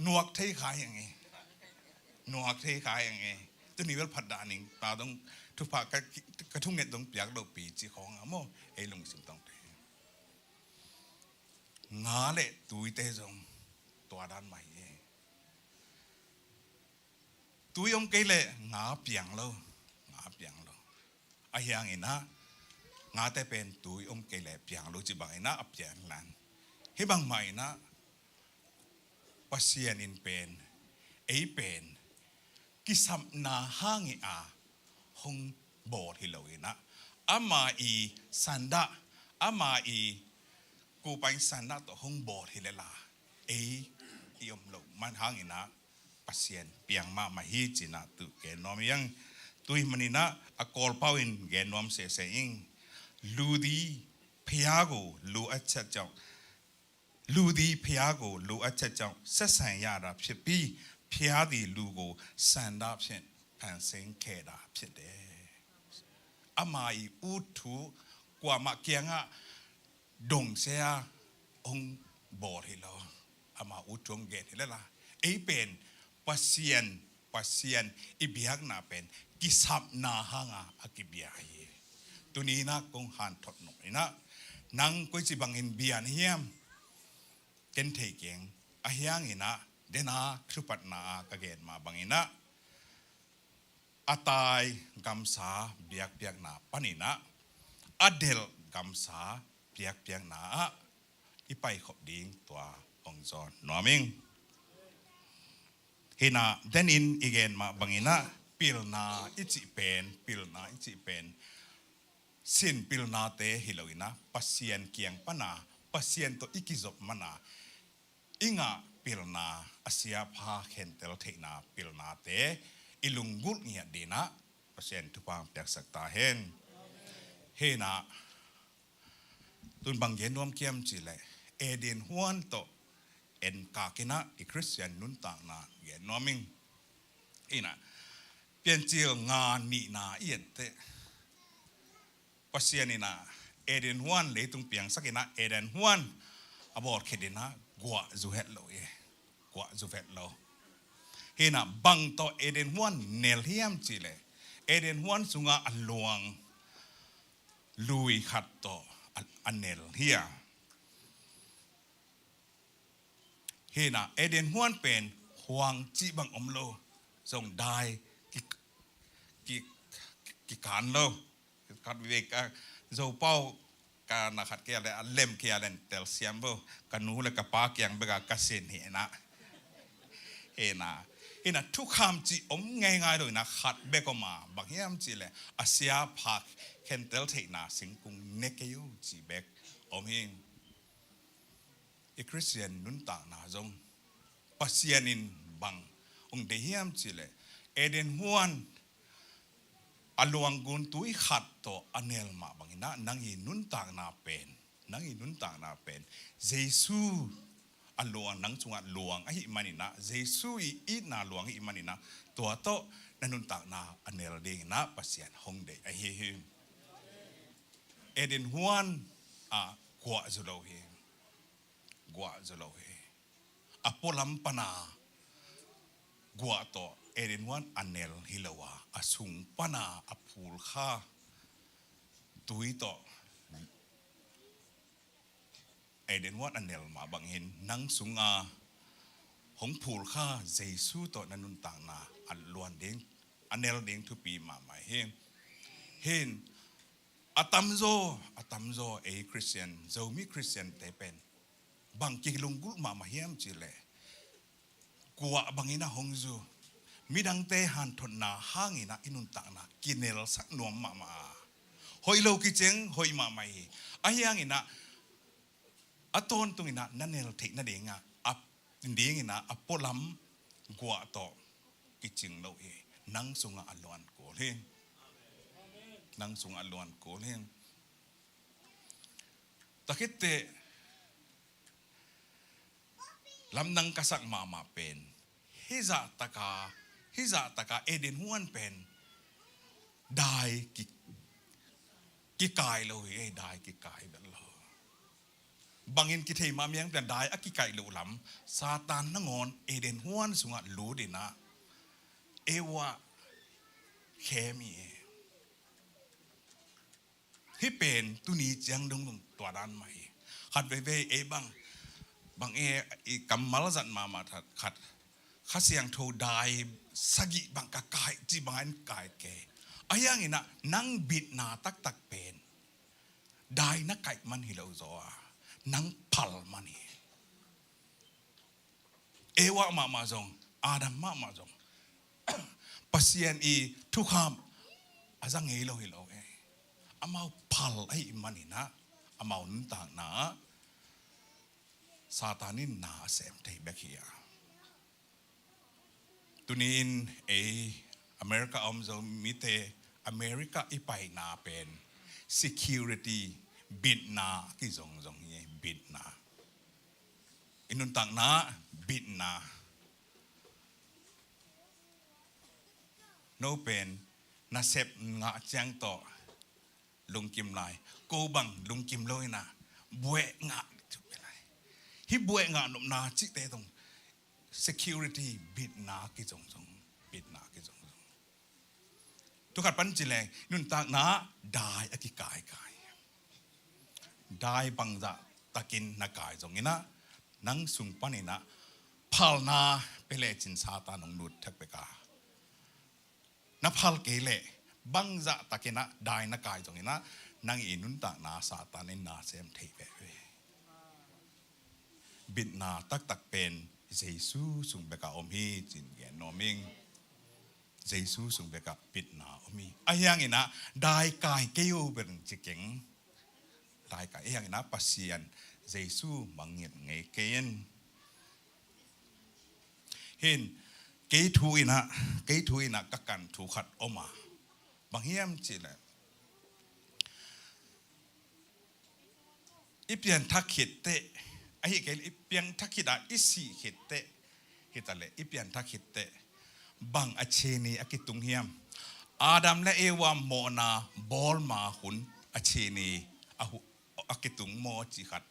นวกเทขายอย่างไงนวกเทขายอย่างไงตัวนี้ว่าผัดดานิงตาต้องทุกภาคกระทุ่งเงินต้องเปียกดอกปีจีของอ่ะโม่ไอ้ลงสิมต้องเทงาเละตุยเตจงตัวด้านใหม่ตุยเกเละงาเปียงแล้วไอ้ยังอินะงาแต่เป็นตุยเกลเปียงรู้จิบังอินะอับเปียงนั้นให้บางใหม่นะปัสเซียนินเป็นเป็นกิสัมนาห้างอาหงบอดฮิโลอินะอามาอีสันดาอามาอีกูไปสันดาต่อหงบอดฮิเลลายมโลมันห้างอินะปัสเซียนเปียงมาฮีจินะตุเกนอมยังตุยมันนะกอลเป้าอินเกนวมเสียงลูดีพยากูลูอัจฉริยะลูดีพยากูลูอัจฉริยะเสสัญญาดับเชปีพยาดีลูกูสันดับเชนแผ่นเสียงเคดับเชเดอามาอีอุทุกว่ามาเกียงะดงเสียองบอดให้เราอามาอุทุงเกตให้ละเป็นปัสเซียนอิบิฮักนาเป็นกิสับนาฮังอากิบิยาฮีตัวนี้นะกงหันทดหน่อยนะนังกุยจิบังอินเบียนเฮียมเกนเทเกงอาเฮียงอินะเดนาครุปัตนากะเกนมาบังอินะอาตายกัมสาเบียกนาปนินะอเดลกัมสาเบียกนาอีไปขบดิ้งตัวองจอนนอมิงเฮน่าเดนินอีเกนมาบังอินะปิลนาอิจิเป็นสินปิลนาเตฮิโลอินะปัสเซียนเกียงปนาปัสเซียนตัวอิกิจบมานาอิงะปิลนาอาเซียพาเคนเตลเทนาปิลนาเตอิลุงกุลเงียดีนะปัสเซียนทุพางเปียกสักตาเห็นเฮน่าตุนบางเย็นรวมเกียมจิเลเอเดนฮวนโตเอ็นกากินะอีคริสเตียนนุนต่างนาเย็นนอมิงอินะเปลี่ยนเจียงานนีนาเอียนเตปัสเซียนินาเอเดนฮวนเลยตุงเปียงสักนะเอเดนฮวนอบอดเคดินะกัวจูเฮตโลกัวจูเฮตโลเฮน่ะบังต่อเอเดนฮวนเนลเฮียมจิเลเอเดนฮวนสุงาอัลลวงลุยขัดต่ออันเนลเฮียเฮน่ะเอเดนฮวนเป็นห่วงจีบังอมโลส่งได้กิการโลขัดวิเวกโจเป้าการนักขัดเกียร์เลยเล่มเกียร์เลยเตลเซียมโบกันนู้เลยกับปากยังเบกกสินเห็นนะทุกคำจีง่ายๆเลยนะขัดเบกมาบางอย่างจีเลยอาเซียพักเห็นเตลเทน่าสิงกุงเนกยูจีเบกเฮงคริสเตียนนุนต่างนาจงปัสเซียนินบังองเดียมจีเลยเอเดนฮวน อลวงกุนตุยขัดโตอันเนลมาบังนะนังอินุนต่างนาเป็นนังอินุนต่างนาเป็นเยซูอลวงนังสุงอัลวงไอ้มันนี่นะเยซูอีนาลวงไอ้มันนี่นะตัวโตนันุนต่างนาอันเนลเดงนะปัสยานฮงเดไอ้เฮเอเดนฮวนกัวจุโลเฮกัวจุโลเฮอโปลัมปนากัวโตเอเดนวันอันเนลฮิลาวาอสุงปนาอพูลข้าตุยโตเอเดนวันอันเนลมาบังเห็นนังสุงหงพูลข้าเจสูโตนันุนต่างนาอันล้วนเด้งอันเนลเด้งทุปีมาไม่เห็นอาตัมโซเอคริสเตียนโจมีคริสเตียนแต่เป็นบางกิลุงกุลมาเฮียมจิเลกัวบางอินะฮงจูมีดังเตหันทนนาห้างอินะอินุนตากนากินเนลสักนวมมาหอยโลกิเจงหอยมาไม่อายังอินะอัตอนตรงอินะนั่นเนลเทนั่นเองอับเดียงอินะอัปโปลัมกัวโตกิจิงโลเอนังสุงอัลลวนโกเลงนังสุงอัลลวนโกเลงตะคิดเตลำนังกษักมาเป็นฮิจาตากาเอเดนฮวนเป็นได้กิกายเลยได้กิกายแบบเราบางอินกิเทมาเมียงแต่ได้อกิกายเลยลำซาตานนังอนเอเดนฮวนสุงะรู้ดีนะเอวะเคมีที่เป็นตุนีจังดงตัวด้านใหม่ขัดเว่เอบางกำมัลจันมาขัดข้าเสียงโทได้สกิบางกะกายจีบานกายแกอายังอินะนั่งบิดนาตักเป็นได้นักไก่มันฮิโลโซนั่งพัลมันนี่เอวะมาจงอาดัมมาจงปัสยันอีทุกคำอาจังฮิโลอามาพัลไอ้มันนี่นะอามาหนุนต่างนะซาตานินนาเสมเทเบคียตุนินอเมริกาอมโซมิเตอเมริกาอีไปนาเป็น security บิดนาที่จงเนี่ยบิดนาอินุนต่างนาบิดนาโนเป็นนาเซบงะจังต่อลุงกิมไลโกบังลุงกิมลอยนะบวยงะฮิบวยงะนมนาจิเตตง security บิดนากิจงบิดนากิจงทุกขัดปันจิเลงนุนตากนาได้อกิกายได้บังจะตะกินนากายจงงี้นะนังสุงปันนี่นะพัลนาเปเลจินซาตานงนุดทักเปกานับพัลเกเลบังจะตะกินนะได้นากายจงงี้นะนังอินุนตากนาซาตานินนาเซมเทเปบิดนาตักเป็นเยซูสุงเบกาอมฮีจินเกนโนมิงเยซูสุงเบกาปิดนาอมีอายังอินะได้กายเกี่ยวเป็นจิเก่งได้กายอายังอินะปัสยันเยซูบังเงียบเงยเกนเห็นเกยทูอินะกักกันถูกขัดออกมาบางเฮียมจิเลอีเปลี่ยนทักขิดเตไอ้เกลอีเปลี่ยนทักขิดอีสีขิดเตขิดอะไรอีเปลี่ยนทักขิดเตบางอเชนีอากิตุงเฮียมอาดัมและเอวาโมนาบอลมาหุนอเชนีอากิตุงโมจิขัด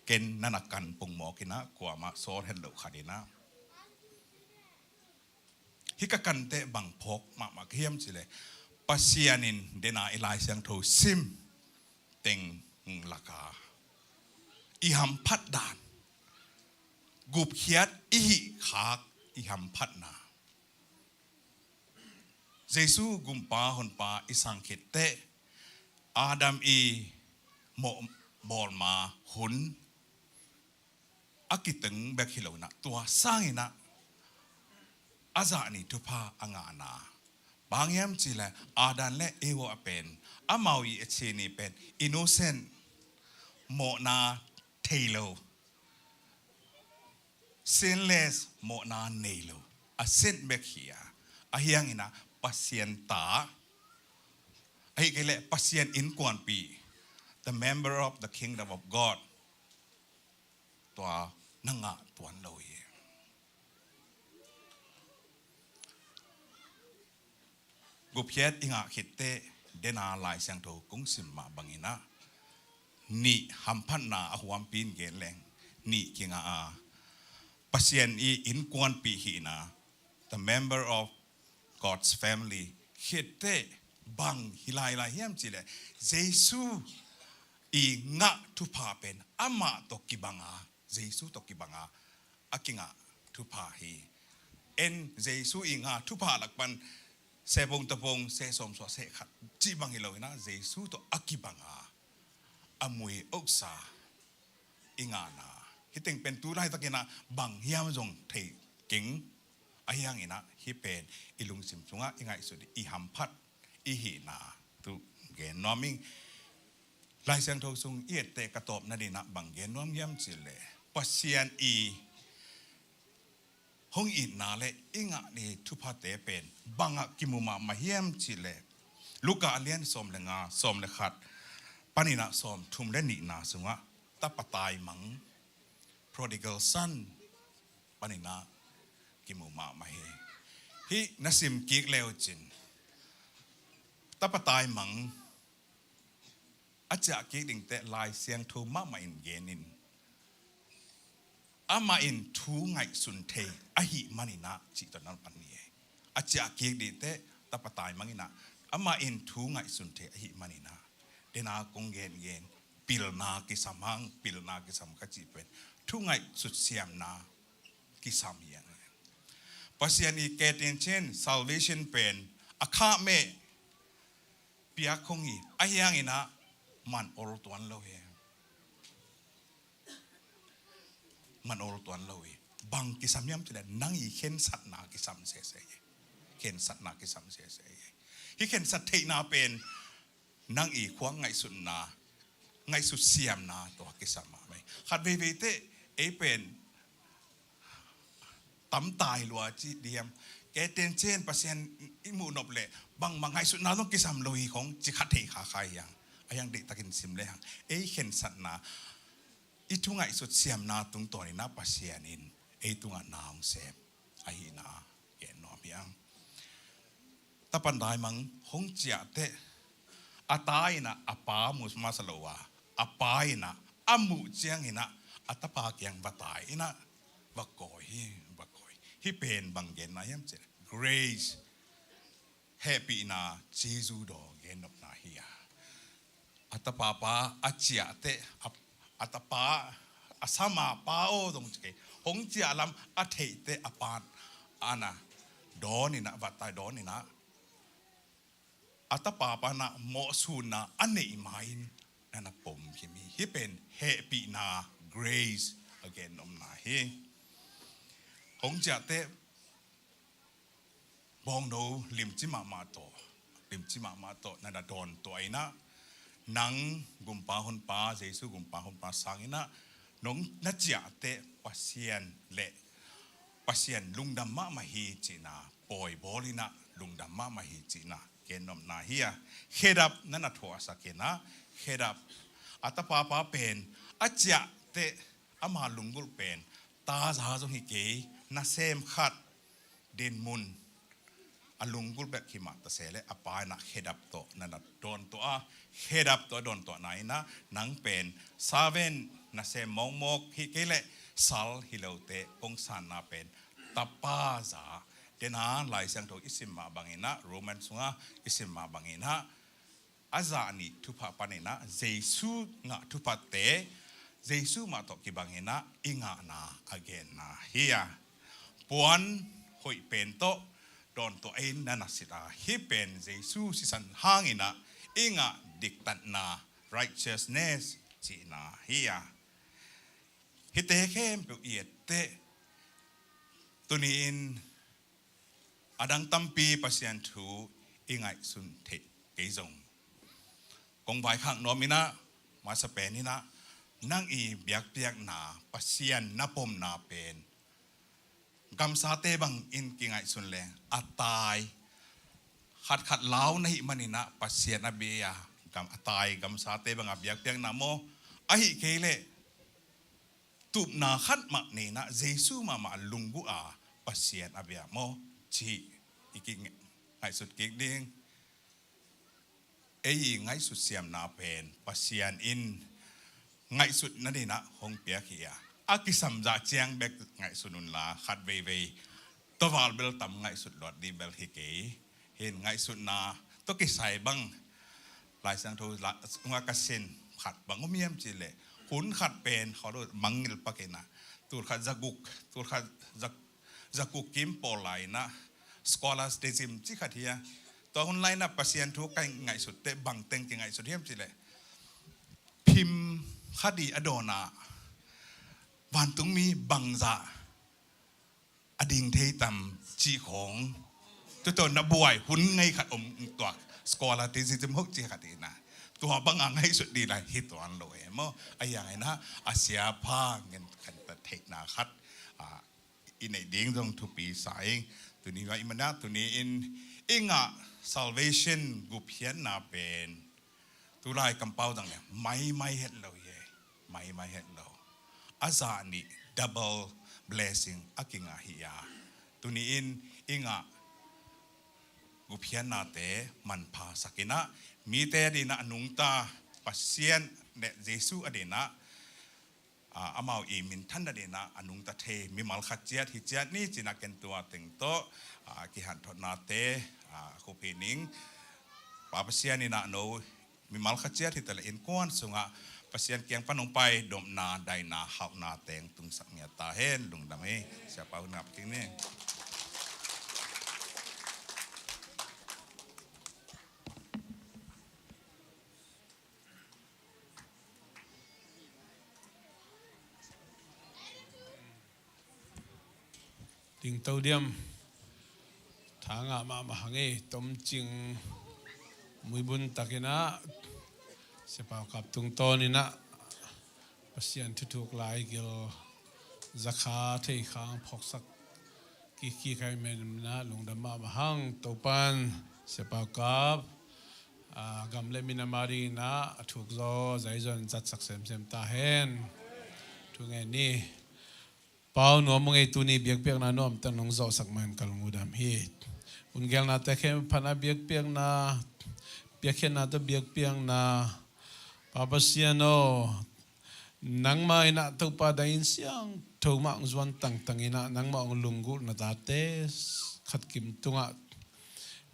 เกนนันกันปงหมอกินะกว่ามาโซเฮลโลขัดนะฮิกกันเตบางพกมาเฮียมสิเลยปัสยานินเดนาเอลายเสียงโทซิมเต็งลักาอีหัมพัดดานกุบเขียดอีขากอีหัมพัดนาเยซูกุมปาหนปาอิสังเขตเตอาดัมอีโมบอลมาหุนอากิตึงเบกฮิโลนะตัวสร้างนะอาจารย์นี่ทุพาอ่างานาบางยามจีเลอาดันและเอวอเป็นอามาวีเอเชนีเป็นอินโนเซนโมนาเทโลเซนเลสโมนาเนโลอาเซนเบกเฮียอาเฮียงอินะปัสเซียนตา ไอ้ก็เลยปัสยันอินกวนปี the member of the kingdom of God ตัวนังะตัวนั้นเลยกุเพียดอิงะคิดเตเดนาลายเสียงโทกุงสิมมาบังอินะนี่หัมพันนาอหวมปีนเกลแรงนี่กิงอาปัสยันอีอินกวนปีหีนา the member of God's family คิดเตบังฮิลายลายเฮียมจิเลเยซูอีงะทุพาเป็นอามาตกิบังอาเยซูตกิบังอาอากิงะทุพาฮีเอ็นเยซูอีงะทุพาหลักปันเสบงตะบงเสสมสวเสขัดจีบังฮิโลนะเยซูตอากิบังอาอมวยอกษาอิงานาฮิติงเป็นตัวไรตะกินะบังเฮียมจงเทกิงอายังอินะฮิเป็นอิลุงสิมสุงะอิงะอิสุดอิหัมพัดอิหินาตุเกนนอมิงลายเสียงโทซุงเอียดเตกระตบนาดีนะบังเกนนอมย่ำจิเลปัสยันอีห้องอินนาเลอิงะนี่ทุพาเตเป็นบังกิมุมาเฮียมจิเลลูกาเลียนสมเลงาสมเลขัดปานินะสมทุมเลนินาสุงะตะปะตายมัง prodigal son ปานินะกิมุมาเฮฮินัสิมกิกเลวจินตะปะตายมังอาจจะกิกดิ่งแต่ลายเสียงทูมาอินเกนินอามาอินทูไงสุนเทอหิมานินะจิตนั้นปันนี้อาจจะกิกดิ่งแต่ตะปะตายมังอินะอามาอินทูไงสุนเทอหิมานินะเดนากงเกนปิลนากิสามังปิลนากิสามกจิเป็นทูไงสุดเสียมนากิสามยังปัสยันอีเกตินเช่น salvation เป็นอาคาเมเปียคงอีอายังอินะมันโอรตัวนเราเองมันโอรตัวนเราเองบางกิสามยามที่แล้วนั่งอีเข็นสัตนากิสามเสียเข็นสัตนากิสามเสียที่เข็นสัตเทนาเป็นนั่งอีขวางไงสุดนาไงสุดเสียมนาตัวกิสามมาไหมขัดเวเตเอเป็นตั้มตายลัวจีเดียมแกเต้นเช่นปัสยันอิมูนอบเล่บางไงสุดนาต้องกิสามลุยของจิขัดเทขาใครยังเด็กตะกินซิมเลยฮะเข็นสัตนาอีทุ่งไงสุดเสียมนาตรงตัวนี้นะปัสยันินทุ่งนาองเสพไอ้นาเกนนอมยังตะปันได้มังหงเจียเตอาตายนะอาปามุสมาสโลวาอาปายนะอามุเจียงอินะอัตปาเกียงบัตายนะบักกอยฮิเป็นบังเกนนะยัมเจ grace happy นะเจซูดอเกนนบนาฮิยาอัตปาปาอาเจียเตอัตปาอาสมาปาโอตรงเจหงเจียลำอาเทเตอาปานอานะดอนี่นะบัตายดอนี่นะอัตปาปานะโมสูนะอันนี้ไม่นั่นนะผมที่มีฮิเป็นเฮปีนา grace again นมนาฮิหงจะเตะบองดูลิมจิมาโตนั่นนะโดนตัวไอ้นะนังกุมปาหนปาเยซูกุมปาหนปาสังอินะน้องนัจจะเตะปัสยันเละปัสยันลุงดำมาฮีจีนาปอยบอลินะลุงดำมาฮีจีนาเกนนมนาฮียเฮดับนั่นนะทัวสักนะเฮดับอัตปาปาเป็นอาจจะเตะอามาลุงกุลเป็นตาสาจงฮิเกน่าเซมขัดเดนมุนอลุงกุลแบบขิมาตะเสเลอปายนะเฮดับโตนั่นนะโดนตัวเฮดับตัวโดนตัวไหนนะนังเป็นซาเวนน่าเซมมองฮิเกเลสัลฮิเลวเตกงสานนาเป็นตาปาซาเดนาลายเสียงโตอิสิมมาบังอินะโรมันสุงะอิสิมมาบังอินะอาจารย์นี่ทุพะปานินะเยซูงะทุพะเตเยซูมาตกิบังอินะอิงานาอเกนนาฮิยาปวนหอยเป็นโตโดนตัวเองนั่นนะสิตาฮิเป็นเยซูสิสันห่างอินะอิงาดิกตันนา righteousness จีนาฮิยาฮิเตเข้มเปียวเอียดเตตัวนี้อดังตัมปีปัสยันทูอิงาสุนเทเกยงกงใบข้างนอมินะมาสเปนนี่นะนั่งอีเบียกนาปัสยันนับปมนาเป็นกำซาเตบังอินกิงไอสุนเลงอัตาย ขัดเล้าในมันนี่นะปัสเซียนอเบียกำตายกำสาเตบังอับยักเปียงนาโมไอเคเลตุบนาขัดมานี่นะเยซูมาลุงกุอาปัสเซียนอเบียโมชีอีกไงสุดกิ๊กดิ้งไงสุดเสียมนาเป็นปัสเซียนอินไงสุดนั่นนี่นะหงเปียขียอากิสัมจาเจียงเบกไงสุดนุนลาขัดเวตัววาลเบลตำไงสุดหลอดดีเบลฮิเกเห็นไงสุดนาตัวกิใส่บังลายสังทูงากสินขัดบังก็เมียมจีเลยหุ่นขัดเป็นเขาดูบังเงลปะเกนะตัวขัดจักุกตัวขัดจักุกกิมโปไลนะสกอลัสเดซิมจีขัดเฮียตัวหุ่นไลนะปัสยันทุกไงสุดเตะบังเต็งไงสุดเฮียมจีเลยพิมคดีอโดนาวันตุงมีบังซาอดิ่งเทตัมจีของตัวนับบวยหุ่นไงขัดอมตัวสกอลาติซิมฮกจีขัดนะตัวบังอังให้สุดดีเลยฮิตวันเลยมั้งไอ้ยังไงนะอาเซียพาเงินขันตะเทกนาขัดอินไอดิ้งตรงทุปีสายตัวนี้ว่าอิมันนะตัวนี้อิงะ salvation กุเพียนนาเป็นตัวลายกำเป้าต่างเนี่ยไม่เห็นเราเย่ไม่เห็นเราอาซานี่ double blessing อากิงาฮิยาตัวนี้อิงะกุเพียนนาเตมันพาสักินะมีแต่ดีนะนุงตาปัสเซียนเนเยซูอดีนะอามาอีมินท่านอดีนะอนุงตาเทมีมัลขัดเจียฮิเจียนี่จินักเกนตัวติงโตกิหันทนาเตคูพีนิงปัสเซียนนี่นะโนมีมัลขัดเจียที่แต่ละอินกวนสุงะปัสเซียนเกียงปนงไปดมนาไดนาหาวนาเตงตุงสักเนียตาเฮนลุงดำเฮเสียเป้าหนับกิงนี่ติงเต้าเดียมทางมาหังเอต้มจิงมุยบุญตักนะเสพเอากับตุงโตนี่นะปัสยันทุกๆลายกิลจักขาเที่ข้างพกสักกี่ใครเมนนะลงดำมาหังตัวปันเสพเอากับกำเล่มินามารีนะถูกโซใจจนจัดสักเซมตาเห็นทุกแง่นี้เป้าหนูมงไอตุนีเบียกเปียกนาโนมตั้งน้องโซสักมันกลงูดำฮีอุนเกลนาแต่เข้มพันเบียกเปียกนาเบียกเขนาตัวเบียกเปียกนาปาปัสยาโนนังมาอินะตัวปาได้ยินเสียงทูมังจวนตั้งอินะนังมาองลุงกุนาตาเตสขัดกิมตุงะ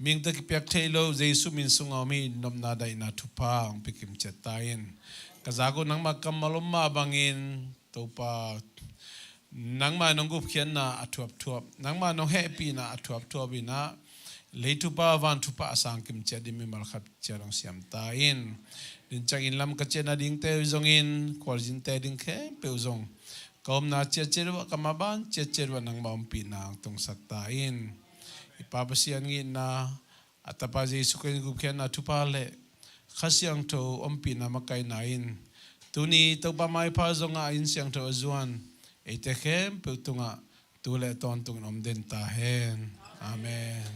มิงตะกิเปียกเทโลเยซูมินสุงอามีนมนาได้นาทุพาองปิกิมเจตายินกะจากุนังมากำมาลมมาบังอินตัวปานังมานงกุบเขียนนะอัฐวบนังมานงเฮปีนะอัฐวบบินะเลยทุปาวันทุปาสังกิมเจดิมิมัลขับเจรงเสียมตาอินดินจังอินลำกัจเจนาดิ้งเตวจงอินควอลจินเตดิ้งเขเปวจงกอมนาเจรวะกมาบันเจรวะนังมาอมปีนางตรงสักตาอินอิปาปเสียงอินนะอัตปาเจสุกินกุบเขียนนะทุปาเลข้าเสียงโตอมปีนามาไกนาอินตุนีตัวปาไม่พาจงอาอินเสียงโตจวนเอเตเข้มเปิดตุงะตัวเล่ตอนตุงนมเดินตาเฮนอาเมน